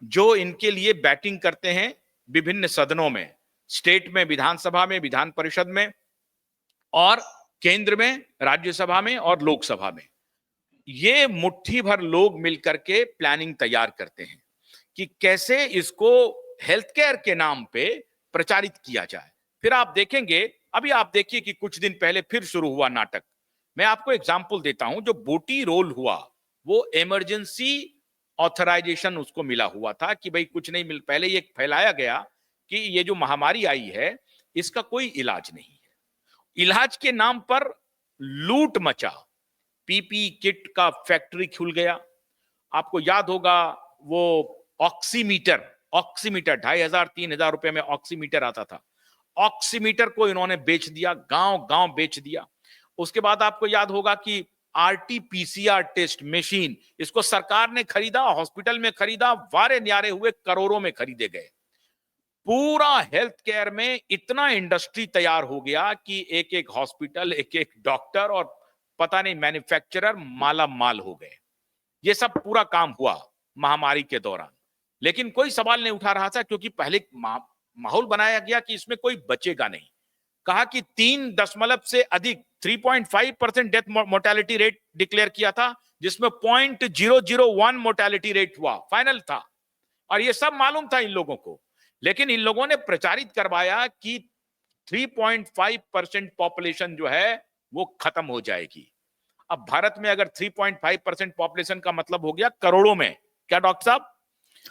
S1: जो इनके लिए बैटिंग करते हैं विभिन्न सदनों में, स्टेट में, विधानसभा में, विधान परिषद में, और केंद्र में, राज्यसभा में और लोकसभा में। ये मुट्ठी भर लोग मिलकर के प्लानिंग तैयार करते हैं कि कैसे इसको हेल्थ केयर के नाम पे प्रचारित किया जाए। फिर आप देखेंगे, अभी आप देखिए कि कुछ दिन पहले फिर शुरू हुआ नाटक। मैं आपको एग्जाम्पल देता हूं, जो बूटी रोल हुआ वो इमरजेंसी ऑथराइजेशन उसको मिला हुआ था कि भाई कुछ नहीं पहले ये फैलाया गया कि ये जो महामारी आई है इसका कोई इलाज नहीं है। इलाज के नाम पर लूट मचा, पीपी किट का फैक्ट्री खुल गया। आपको याद होगा वो ऑक्सीमीटर 2,500-3,000 रुपए में ऑक्सीमीटर आता था। ऑक्सीमीटर को इन्होंने बेच दिया, गांव गांव बेच दिया। उसके बाद आपको याद होगा कि आरटीपीसीआर टेस्ट मशीन, इसको सरकार ने खरीदा, हॉस्पिटल में खरीदा, वारे न्यारे हुए करोड़ों में खरीदे गए। पूरा हेल्थ केयर में इतना इंडस्ट्री तैयार हो गया कि एक एक हॉस्पिटल, एक एक डॉक्टर और पता नहीं मैन्युफैक्चरर माला माल हो गए। ये सब पूरा काम हुआ महामारी के दौरान, लेकिन कोई सवाल नहीं उठा रहा था क्योंकि पहले माहौल बनाया गया कि इसमें कोई बचेगा नहीं। कहा कि 3.5% डेथ मोर्टेलिटी रेट डिक्लेयर किया था, जिसमें 0.001 मोर्टेलिटी रेट हुआ, फाइनल था। और ये सब मालूम था इन लोगों को, लेकिन इन लोगों ने प्रचारित करवाया कि 3.5% पॉपुलेशन जो है वो खत्म हो जाएगी। अब भारत में अगर 3.5% पॉपुलेशन का मतलब हो गया करोड़ों में, क्या डॉक्टर साहब?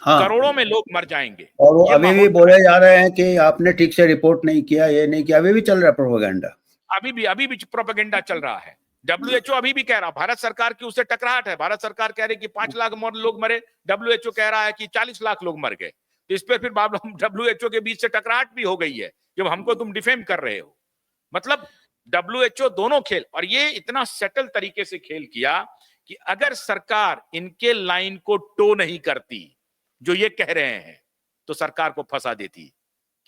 S2: हाँ,
S1: करोड़ों में लोग मर जाएंगे।
S2: और वो अभी भी बोले जा रहे हैं कि आपने ठीक से रिपोर्ट नहीं किया, ये नहीं किया, अभी भी चल रहा है प्रोपेगेंडा।
S1: अभी भी प्रोपेगेंडा चल रहा है। डब्ल्यूएचओ अभी भी कह रहा, भारत सरकार की उससे टकराहट है। भारत सरकार कह रही कि 5 लाख लोग मरे, डब्ल्यूएचओ कह रहा है कि 40 लाख लोग मर गए। तो इस पर फिर डब्ल्यूएचओ के बीच से टकराहट भी हो गई है कि हमको तुम डिफेम कर रहे हो। मतलब डब्ल्यूएचओ दोनों खेल, और ये इतना सेटल तरीके से खेल किया कि अगर सरकार इनके लाइन को टो नहीं करती जो ये कह रहे हैं, तो सरकार को फंसा देती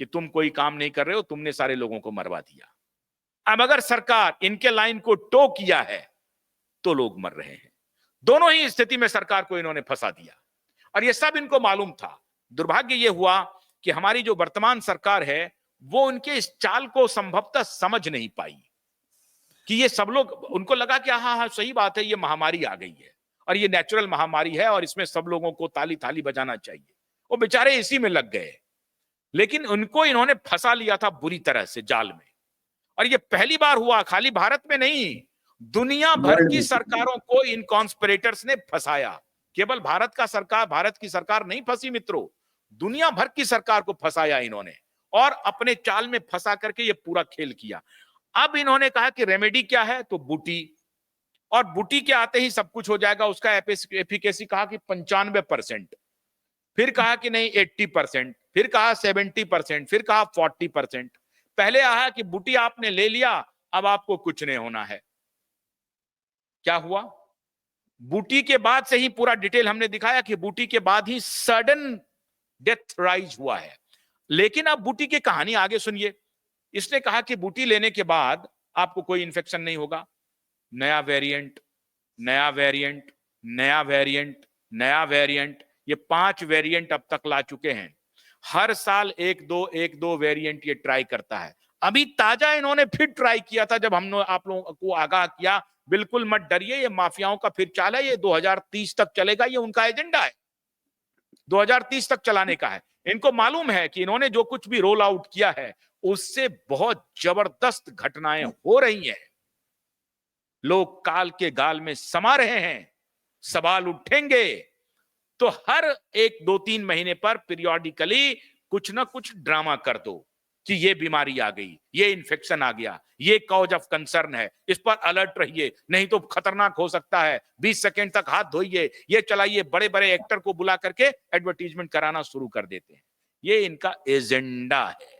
S1: कि तुम कोई काम नहीं कर रहे हो, तुमने सारे लोगों को मरवा दिया। अब अगर सरकार इनके लाइन को टो किया है तो लोग मर रहे हैं। दोनों ही स्थिति में सरकार को इन्होंने फंसा दिया और ये सब इनको मालूम था। दुर्भाग्य ये हुआ कि हमारी जो वर्तमान सरकार है वो उनके इस चाल को संभवतः समझ नहीं पाई कि ये सब लोग, उनको लगा कि हाँ सही बात है, ये महामारी आ गई है और ये नेचुरल महामारी है और इसमें सब लोगों को ताली ताली बजाना चाहिए। वो बेचारे इसी में लग गए, लेकिन उनको इन्होंने फंसा लिया था बुरी तरह से जाल में। और ये पहली बार हुआ, खाली भारत में नहीं, दुनिया भर की सरकारों को इन कॉन्स्पिरेटर्स ने फंसाया। केवल भारत की सरकार नहीं फंसी मित्रों, दुनिया भर की सरकार को फंसाया इन्होंने और अपने चाल में फंसा करके ये पूरा खेल किया। अब इन्होंने कहा कि रेमेडी क्या है, तो बूटी, और बूटी के आते ही सब कुछ हो जाएगा। उसका एफिकेसी कहा कि 95%, फिर कहा कि नहीं 80%, फिर कहा 70%, फिर कहा 40%। पहले आया कि बूटी आपने ले लिया, अब आपको कुछ नहीं होना है। क्या हुआ? बूटी के बाद से ही पूरा डिटेल हमने दिखाया कि बूटी के बाद ही सडन डेथ राइज हुआ है। लेकिन अब बूटी की कहानी आगे सुनिए। इसने कहा कि बूटी लेने के बाद आपको कोई इंफेक्शन नहीं होगा। नया वेरिएंट, नया वेरिएंट, नया वेरिएंट, नया वेरिएंट, ये 5 वेरिएंट अब तक ला चुके हैं। हर साल एक दो वेरिएंट ये ट्राई करता है। अभी ताजा इन्होंने फिर ट्राई किया था, जब हमने आप लोगों को आगाह किया बिल्कुल मत डरिए, ये माफियाओं का फिर चाल है, ये 2030 तक चलेगा, ये उनका एजेंडा है, 2030 तक चलाने का है। इनको मालूम है कि इन्होंने जो कुछ भी रोल आउट किया है उससे बहुत जबरदस्त घटनाएं हो रही हैं। लोग काल के गाल में समा रहे हैं, सवाल उठेंगे। तो हर 1-2-3 महीने पर पीरियोडिकली कुछ ना कुछ ड्रामा कर दो कि ये बीमारी आ गई, ये इन्फेक्शन आ गया, ये कॉज ऑफ कंसर्न है, इस पर अलर्ट रहिए, नहीं तो खतरनाक हो सकता है, 20 सेकंड तक हाथ धोइए, ये चलाइए। बड़े बड़े एक्टर को बुला करके एडवर्टीजमेंट कराना शुरू कर देते हैं। ये इनका एजेंडा है।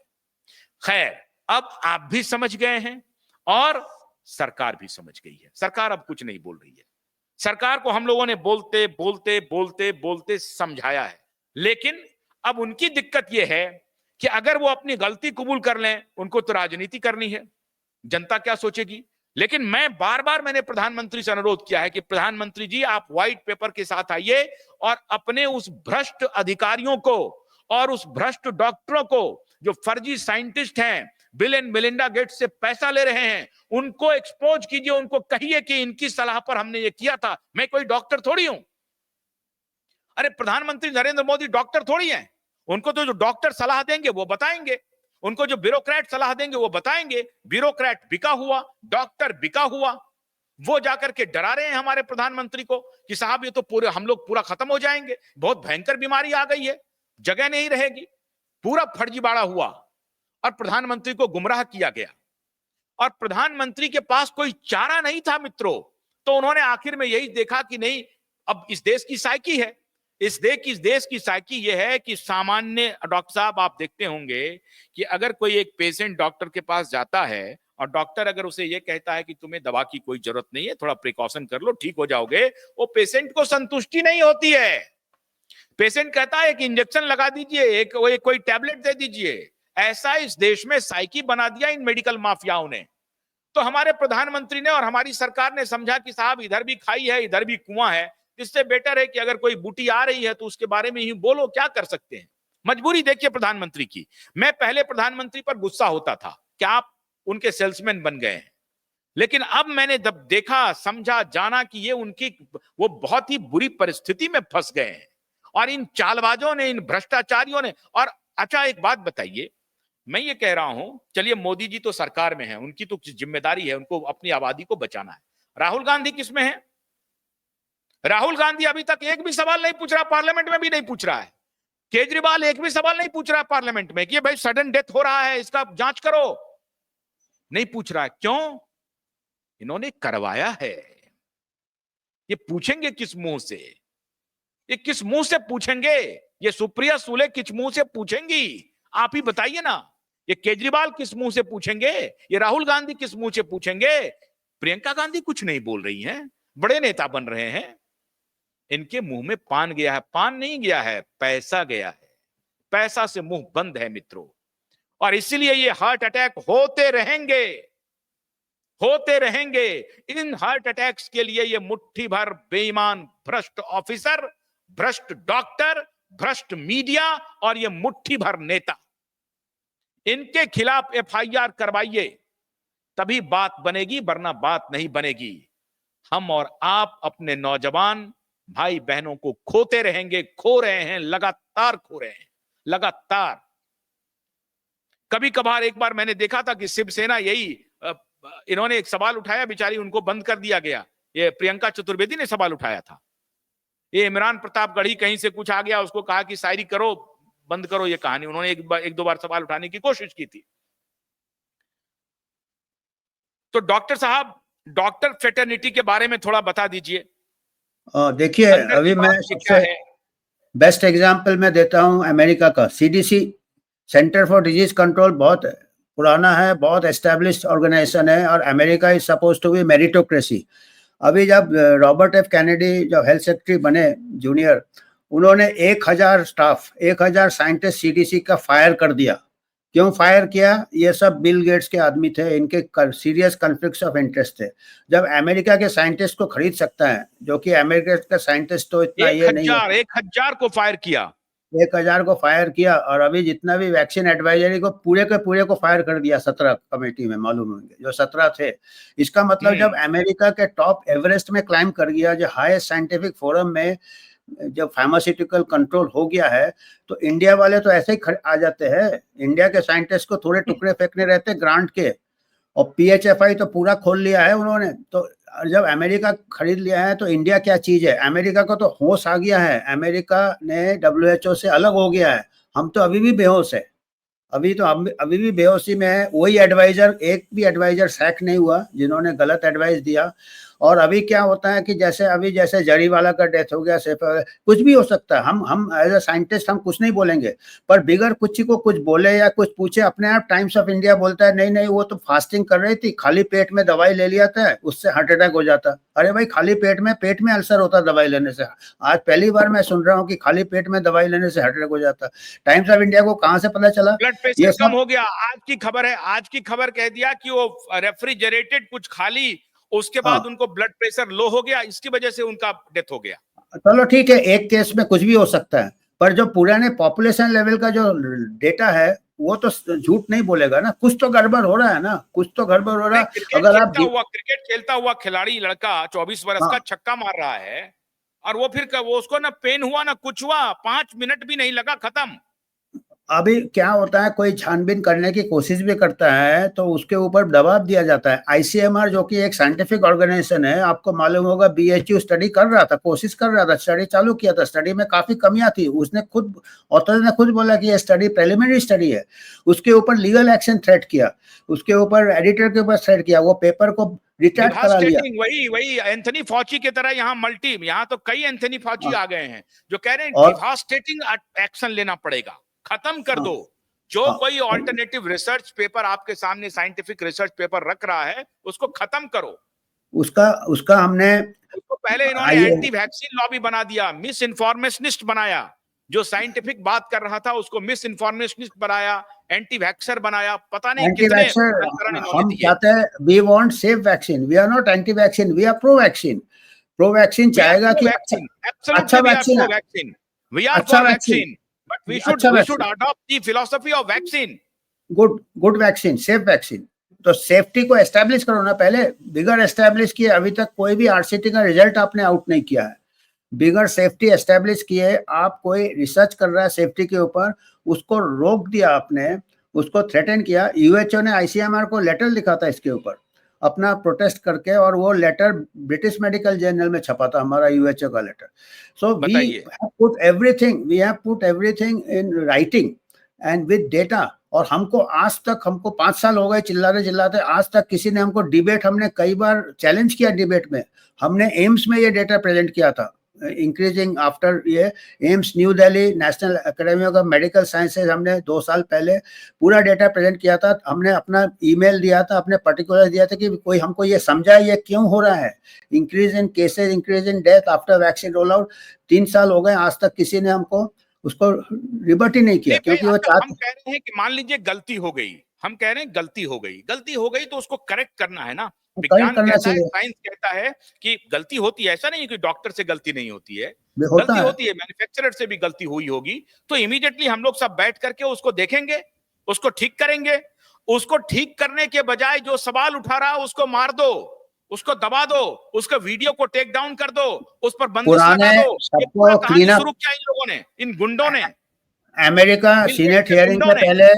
S1: खैर, अब आप भी समझ गए हैं और सरकार भी समझ गई है। सरकार अब कुछ नहीं बोल रही है। सरकार को हम लोगों ने बोलते बोलते बोलते बोलते समझाया है, लेकिन अब उनकी दिक्कत यह है कि अगर वो अपनी गलती कबूल कर लें, उनको तो राजनीति करनी है, जनता क्या सोचेगी। लेकिन मैंने प्रधानमंत्री से अनुरोध किया है कि प्रधानमंत्री जी, आप व्हाइट पेपर के साथ आइए और अपने उस भ्रष्ट अधिकारियों को और उस भ्रष्ट डॉक्टरों को जो फर्जी साइंटिस्ट हैं, बिल एंड मेलिंडा गेट्स से पैसा ले रहे हैं, उनको एक्सपोज कीजिए, उनको कहिए कि इनकी सलाह पर हमने ये किया था। मैं कोई डॉक्टर थोड़ी हूं। अरे प्रधानमंत्री नरेंद्र मोदी डॉक्टर थोड़ी हैं। उनको तो जो डॉक्टर सलाह देंगे वो बताएंगे, उनको जो ब्यूरोक्रेट सलाह देंगे वो बताएंगे। ब्यूरोक्रेट बिका हुआ, डॉक्टर बिका हुआ, वो जाकर के डरा रहे हैं हमारे प्रधानमंत्री को कि साहब ये तो पूरे हम लोग पूरा खत्म हो जाएंगे, बहुत भयंकर बीमारी आ गई है, जगह नहीं रहेगी। पूरा फर्जीवाड़ा हुआ और प्रधानमंत्री को गुमराह किया गया और प्रधानमंत्री के पास कोई चारा नहीं था मित्रों। तो उन्होंने आखिर में यही देखा कि नहीं, अब इस देश की साइकी है, इस देश की साइकी यह है कि सामान्य डॉक्टर साहब, आप देखते होंगे कि अगर कोई एक पेशेंट डॉक्टर के पास जाता है और डॉक्टर अगर उसे यह कहता है कि तुम्हें दवा की कोई जरूरत नहीं है, थोड़ा प्रिकॉशन कर लो, ठीक हो जाओगे, वो पेशेंट को संतुष्टि नहीं होती है। पेशेंट कहता है कि इंजेक्शन लगा दीजिए, एक कोई टैबलेट दे दीजिए। ऐसा इस देश में साइकी बना दिया इन मेडिकल माफियाओं ने। तो हमारे प्रधानमंत्री ने और हमारी सरकार ने समझा कि साहब इधर भी खाई है, इधर भी कुआं है, इससे बेटर है कि अगर कोई बूटी आ रही है तो उसके बारे में ही बोलो, क्या कर सकते हैं। मजबूरी देखिए प्रधानमंत्री की। मैं पहले प्रधानमंत्री पर गुस्सा होता था कि आप उनके सेल्समैन बन गए हैं, लेकिन अब मैंने जब देखा, समझा, जाना कि ये उनकी वो बहुत ही बुरी परिस्थिति में फंस गए हैं और इन चालबाजों ने, इन भ्रष्टाचारियों ने। और अच्छा एक बात बताइए, मैं ये कह रहा हूं, चलिए मोदी जी तो सरकार में है, उनकी तो जिम्मेदारी है, उनको अपनी आबादी को बचाना है। राहुल गांधी किसमें है? राहुल गांधी अभी तक एक भी सवाल नहीं पूछ रहा, पार्लियामेंट में भी नहीं पूछ रहा है। केजरीवाल एक भी सवाल नहीं पूछ रहा है पार्लियामेंट में कि भाई सडन डेथ हो रहा है, इसका जांच करो, नहीं पूछ रहा है। क्यों? इन्होंने करवाया है। ये पूछेंगे किस मुंह से? ये किस मुंह से पूछेंगे? ये सुप्रिया सुले किस मुंह से पूछेंगी? आप ही बताइए ना। ये केजरीवाल किस मुंह से पूछेंगे? ये राहुल गांधी किस मुंह से पूछेंगे? प्रियंका गांधी कुछ नहीं बोल रही हैं, बड़े नेता बन रहे हैं, इनके मुंह में पान गया है। पान नहीं गया है, पैसा गया है। पैसा से मुंह बंद है मित्रों, और इसीलिए ये हार्ट अटैक होते रहेंगे, होते रहेंगे। इन हार्ट अटैक्स के लिए ये मुट्ठी भर बेईमान भ्रष्ट ऑफिसर, भ्रष्ट डॉक्टर, भ्रष्ट मीडिया और ये मुट्ठी भर नेता, इनके खिलाफ एफआईआर करवाइए, तभी बात बनेगी, वरना बात नहीं बनेगी। हम और आप अपने नौजवान भाई बहनों को खोते रहेंगे, खो रहे हैं, लगातार खो रहे हैं, लगातार। कभी कभार एक बार मैंने देखा था कि शिवसेना यही इन्होंने एक सवाल उठाया, बेचारी उनको बंद कर दिया गया। ये प्रियंका चतुर्वेदी ने सवाल उठाया था। ये इमरान प्रतापगढ़ी कहीं से कुछ आ गया, उसको कहा कि शायरी करो, बंद करो ये कहानी। उन्होंने एक दो बार सवाल उठाने की कोशिश की थी। तो डॉक्टर साहब, डॉक्टर फ्रेटर्निटी के बारे में थोड़ा बता दीजिए।
S2: देखिए, अभी मैं सबसे बेस्ट एग्जांपल मैं देता हूं अमेरिका का। CDC, centre for disease control, बहुत पुराना है, बहुत एस्टेब्लिश्ड ऑर्गेनाइजेशन है, और America is suppose to be meritocracy. अभी जब रॉबर्ट एफ कैनेडी जो हेल्थ सेक्रेटरी बने जूनियर, उन्होंने 1000 स्टाफ, 1000 साइंटिस्ट सीडीसी का फायर कर दिया। क्यों फायर किया? ये सब बिल गेट्स के आदमी थे, इनके सीरियस कॉन्फ्लिक्ट्स ऑफ इंटरेस्ट थे। जब अमेरिका के साइंटिस्ट को खरीद सकता है, जो कि अमेरिका का साइंटिस्ट तो इतना ये नहीं है,
S1: 1000 को फायर किया,
S2: 1000 को फायर किया। और अभी जितना भी वैक्सीन एडवाइजरी को पूरे के पूरे को फायर कर दिया 17 कमेटी में, मालूम होंगे जो 17 थे। इसका मतलब जब अमेरिका के टॉप एवरेस्ट में क्लाइम कर गया, जो हाईएस्ट साइंटिफिक फोरम में जब फार्मास्यूटिकल कंट्रोल हो गया है, तो इंडिया वाले तो ऐसे ही आ जाते हैं। इंडिया के साइंटिस्ट को थोड़े टुकड़े फेंकने रहते ग्रांट के, और पीएचएफआई तो पूरा खोल लिया है उन्होंने। तो जब अमेरिका खरीद लिया है तो इंडिया क्या चीज है? अमेरिका को तो होश आ गया है, अमेरिका ने डब्ल्यूएचओ से अलग हो गया है। हम तो अभी भी बेहोश है, अभी भी बेहोशी में है। वही एडवाइजर, एक भी एडवाइजर सैक नहीं हुआ जिन्होंने गलत एडवाइस दिया। और अभी क्या होता है कि जैसे जरीवाला का डेथ हो गया, कुछ भी हो सकता है। हम एज ए साइंटिस्ट हम कुछ नहीं बोलेंगे, पर बिगर कुछ को कुछ बोले या कुछ पूछे, अपने आप टाइम्स ऑफ इंडिया बोलता है नहीं वो तो फास्टिंग कर रही थी, खाली पेट में दवाई ले लिया था, उससे हार्ट अटैक हो जाता। अरे भाई, खाली पेट में अल्सर होता दवाई लेने से। आज पहली बार मैं सुन रहा हूँ कि खाली पेट में दवाई लेने से हार्ट अटैक हो जाता। टाइम्स ऑफ इंडिया को कहाँ से पता चला?
S1: ब्लड प्रेशर कम हो गया। आज की खबर है, आज की खबर कह दिया कि वो रेफ्रिजरेटेड कुछ खा ली, उसके बाद उनको ब्लड प्रेशर लो हो गया, इसकी वजह से उनका डेथ हो गया।
S2: चलो ठीक है, एक केस में कुछ भी हो सकता है, पर जो पुराने पॉपुलेशन लेवल का जो डेटा है वो तो झूठ नहीं बोलेगा ना। कुछ तो गड़बड़ हो रहा है ना, कुछ तो गड़बड़ हो रहा है।
S1: अगर आप क्रिकेट खेलता हुआ खिलाड़ी लड़का 24 वर्ष का छक्का मार रहा है, और वो फिर वो उसको ना पेन हुआ ना कुछ हुआ, 5 मिनट भी नहीं लगा, खत्म।
S2: अभी क्या होता है, कोई छानबीन करने की कोशिश भी करता है तो उसके ऊपर दबाव दिया जाता है। आईसीएमआर जो कि एक साइंटिफिक ऑर्गेनाइजेशन है, आपको मालूम होगा, बीएचयू स्टडी कर रहा था, कोशिश कर रहा था, स्टडी चालू किया था। स्टडी में काफी कमियां थी, उसने खुद, ऑथर ने खुद बोला कि ये स्टडी प्रिलिमिनरी स्टडी है। उसके ऊपर लीगल एक्शन थ्रेट किया, उसके ऊपर एडिटर के ऊपर थ्रेट किया, वो पेपर को रिटार्ट करा लिया।
S1: वही एंथनी फॉची की तरह यहाँ तो कई एंथनी फॉची आ गए हैं जो कह रहे हैं डिवास्टेटिंग एक्शन लेना पड़ेगा, खत्म कर दो। जो कोई ऑल्टरनेटिव रिसर्च पेपर आपके सामने साइंटिफिक रिसर्च पेपर रख रहा है, उसको खत्म करो।
S2: उसका हमने
S1: उसको पहले इन्होंने एंटी वैक्सीन लॉबी बना दिया, मिस इन्फॉर्मेशनिस्ट बनाया। जो साइंटिफिक बात कर रहा था उसको मिस इन्फॉर्मेशनिस्ट बनाया, एंटी वैक्सर बनाया, पता नहीं कितने
S2: हम चाहते हैं। We want safe vaccine, we are not anti vaccine, we are pro vaccine. Pro vaccine चाहेगा कि अच्छा vaccine,
S1: we are for vaccine, but we should adopt the philosophy of vaccine.
S2: Good vaccine, safe vaccine. तो safety को establish करो ना पहले। बिगर establish किए अभी तक कोई भी आरसीटी का रिजल्ट आपने आउट नहीं किया है। बिगर सेफ्टी एस्टेब्लिश किए आप कोई रिसर्च कर रहा है सेफ्टी के ऊपर, उसको रोक दिया आपने, उसको थ्रेटन किया। यूएचओ ने आईसीएमआर को लेटर लिखा था इसके ऊपर अपना प्रोटेस्ट करके, और वो लेटर ब्रिटिश मेडिकल जर्नल में छपा था, हमारा यूएचओ का letter. So we have put everything in writing and with data. और हमको 5 साल हो गए चिल्लाते, आज तक किसी ने हमको डिबेट, हमने कई बार चैलेंज किया डिबेट में। हमने एम्स में ये डेटा प्रेजेंट किया था, इंक्रीजिंग आफ्टर ये AIIMS new Delhi, national academy of medical sciences, हमने 2 साल पहले पूरा डेटा प्रेजेंट किया था। हमने अपना ईमेल दिया था, अपने पर्टिकुलर दिया था कि कोई हमको ये समझाए ये क्यों हो रहा है, increase in cases, increase in death after vaccine roll out. 3 साल हो गए, आज तक किसी ने हमको उसको रिबर्ट ही नहीं किया, क्योंकि वो
S1: हम कह रहे हैं कि मान लीजिए गलती हो गई, हम कह रहे हैं गलती हो गई तो उसको करेक्ट करना है ना। विज्ञान कहता है, साइंस कहता है कि गलती होती है, ऐसा नहीं है कि डॉक्टर से गलती नहीं होती है, गलती होती है, मैन्युफैक्चरर से भी गलती हुई होगी। तो इमीडिएटली हम लोग सब बैठ करके उसको देखेंगे, उसको ठीक करेंगे। उसको ठीक करने के बजाय जो सवाल उठा रहा है उसको मार दो, उसको दबा दो, उसका वीडियो को टेक डाउन कर दो, उस पर बंदिश लगा दो। ये पूरा कहानी शुरू किया इन लोगों ने, इन गुंडों ने।
S2: अमेरिका सीनेट हियरिंग के पहले,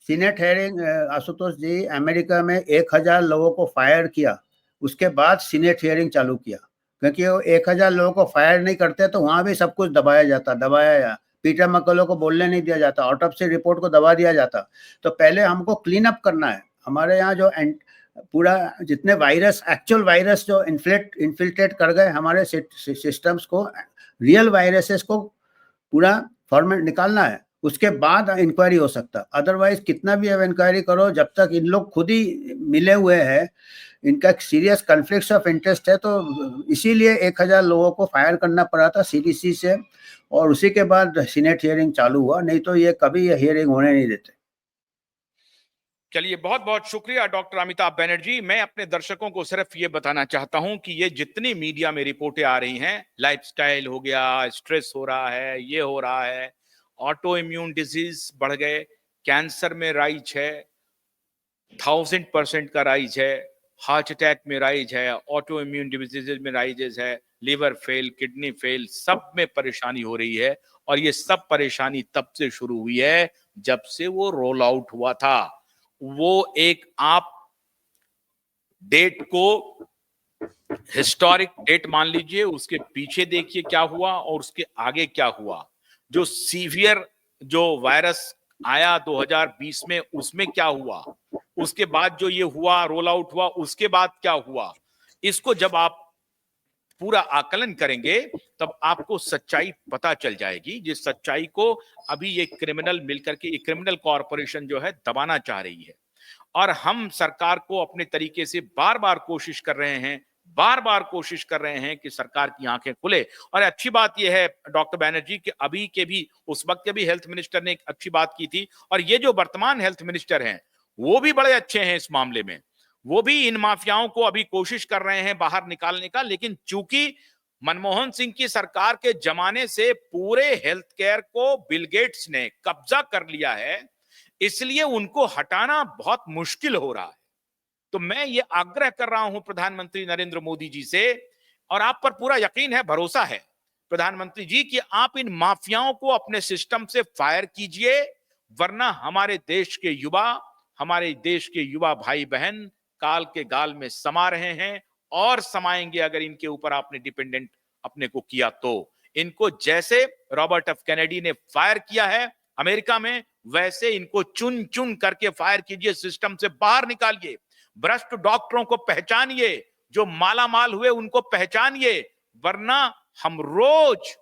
S2: सीनेट हियरिंग, आशुतोष जी, अमेरिका में 1000 लोगों को फायर किया, उसके बाद सीनेट हियरिंग चालू किया। क्योंकि वो 1000 लोगों को फायर नहीं करते तो वहां भी सब कुछ दबाया पीटर मैककलो को बोलने नहीं दिया जाता, ऑटोप्सी रिपोर्ट को दबा दिया जाता। तो पहले हमको क्लीन अप करना है। हमारे यहाँ जो पूरा जितने वायरस, एक्चुअल वायरस जो इन्फिल्ट्रेट कर गए हमारे सिस्टम्स को, रियल वायरसेस को पूरा फॉर्मेट निकालना है, उसके बाद इंक्वायरी हो सकता। अदरवाइज कितना भी अब इंक्वायरी करो, जब तक इन लोग खुद ही मिले हुए हैं, इनका सीरियस कॉन्फ्लिक्ट ऑफ इंटरेस्ट है, तो इसीलिए 1000 लोगों को फायर करना पड़ा था सीडीसी से, और उसी के बाद सीनेट हियरिंग चालू हुआ, नहीं तो ये कभी ये हियरिंग होने नहीं देते।
S1: चलिए, बहुत बहुत शुक्रिया डॉक्टर अमिताभ बनर्जी। मैं अपने दर्शकों को सिर्फ ये बताना चाहता हूं कि ये जितनी मीडिया में रिपोर्टें आ रही हैं, लाइफस्टाइल हो गया, स्ट्रेस हो रहा है, ये हो रहा है, ऑटो इम्यून डिजीज बढ़ गए, कैंसर में राइज है, 1000% का राइज है, हार्ट अटैक में राइज है, ऑटो इम्यून डिजीजेज में राइजेस है, लिवर फेल, किडनी फेल, सब में परेशानी हो रही है। और ये सब परेशानी तब से शुरू हुई है जब से वो रोल आउट हुआ था। वो एक आप डेट को हिस्टोरिक डेट मान लीजिए, उसके पीछे देखिए क्या हुआ और उसके आगे क्या हुआ। जो सीवियर जो वायरस आया 2020 में, उसमें क्या हुआ, उसके बाद जो ये हुआ रोल आउट हुआ, उसके बाद क्या हुआ, इसको जब आप पूरा आकलन करेंगे तब आपको सच्चाई पता चल जाएगी। जिस सच्चाई को अभी ये क्रिमिनल मिलकर के, ये क्रिमिनल कॉरपोरेशन जो है दबाना चाह रही है। और हम सरकार को अपने तरीके से बार बार कोशिश कर रहे हैं, बार बार कोशिश कर रहे हैं कि सरकार की आंखें खुले। और अच्छी बात यह है डॉक्टर बैनर्जी कि अभी के भी, उस वक्त के भी हेल्थ मिनिस्टर ने एक अच्छी बात की थी, और ये जो वर्तमान हेल्थ मिनिस्टर हैं वो भी बड़े अच्छे हैं इस मामले में। वो भी इन माफियाओं को अभी कोशिश कर रहे हैं बाहर निकालने का, लेकिन चूंकि मनमोहन सिंह की सरकार के जमाने से पूरे हेल्थ केयर को बिल गेट्स ने कब्जा कर लिया है, इसलिए उनको हटाना बहुत मुश्किल हो रहा है। तो मैं ये आग्रह कर रहा हूं प्रधानमंत्री नरेंद्र मोदी जी से, और आप पर पूरा यकीन है, भरोसा है प्रधानमंत्री जी, कि आप इन माफियाओं को अपने सिस्टम से फायर कीजिए, वरना हमारे देश के युवा भाई बहन काल के गाल में समा रहे हैं, और समाएंगे अगर इनके ऊपर आपने डिपेंडेंट अपने को किया तो। इनको जैसे रॉबर्ट एफ कैनेडी ने फायर किया है अमेरिका में, वैसे इनको चुन चुन करके फायर कीजिए, सिस्टम से बाहर निकालिए। भ्रष्ट डॉक्टरों को पहचानिए, जो माला माल हुए उनको पहचानिए, वरना हम रोज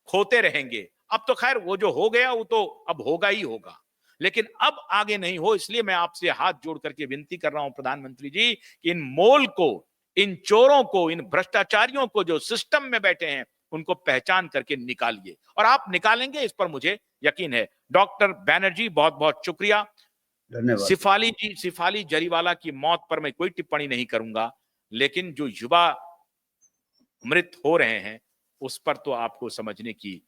S1: खोते रहेंगे। अब तो खैर वो जो हो गया वो तो अब होगा ही होगा, लेकिन अब आगे नहीं हो। इसलिए मैं आपसे हाथ जोड़ करके विनती कर रहा हूं प्रधानमंत्री जी कि इन मोल को, इन चोरों को, इन भ्रष्टाचारियों को जो सिस्टम में बैठे हैं, उनको पहचान करके निकालिए, और आप निकालेंगे इस पर मुझे यकीन है। डॉक्टर बैनर्जी, बहुत बहुत शुक्रिया।
S2: धन्यवाद।
S1: सिफाली जरीवाला की मौत पर मैं कोई टिप्पणी नहीं करूंगा, लेकिन जो युवा मृत हो रहे हैं उस पर तो आपको समझने की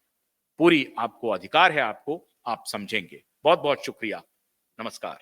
S1: पूरी आपको अधिकार है, आपको, आप समझेंगे। बहुत बहुत शुक्रिया। नमस्कार।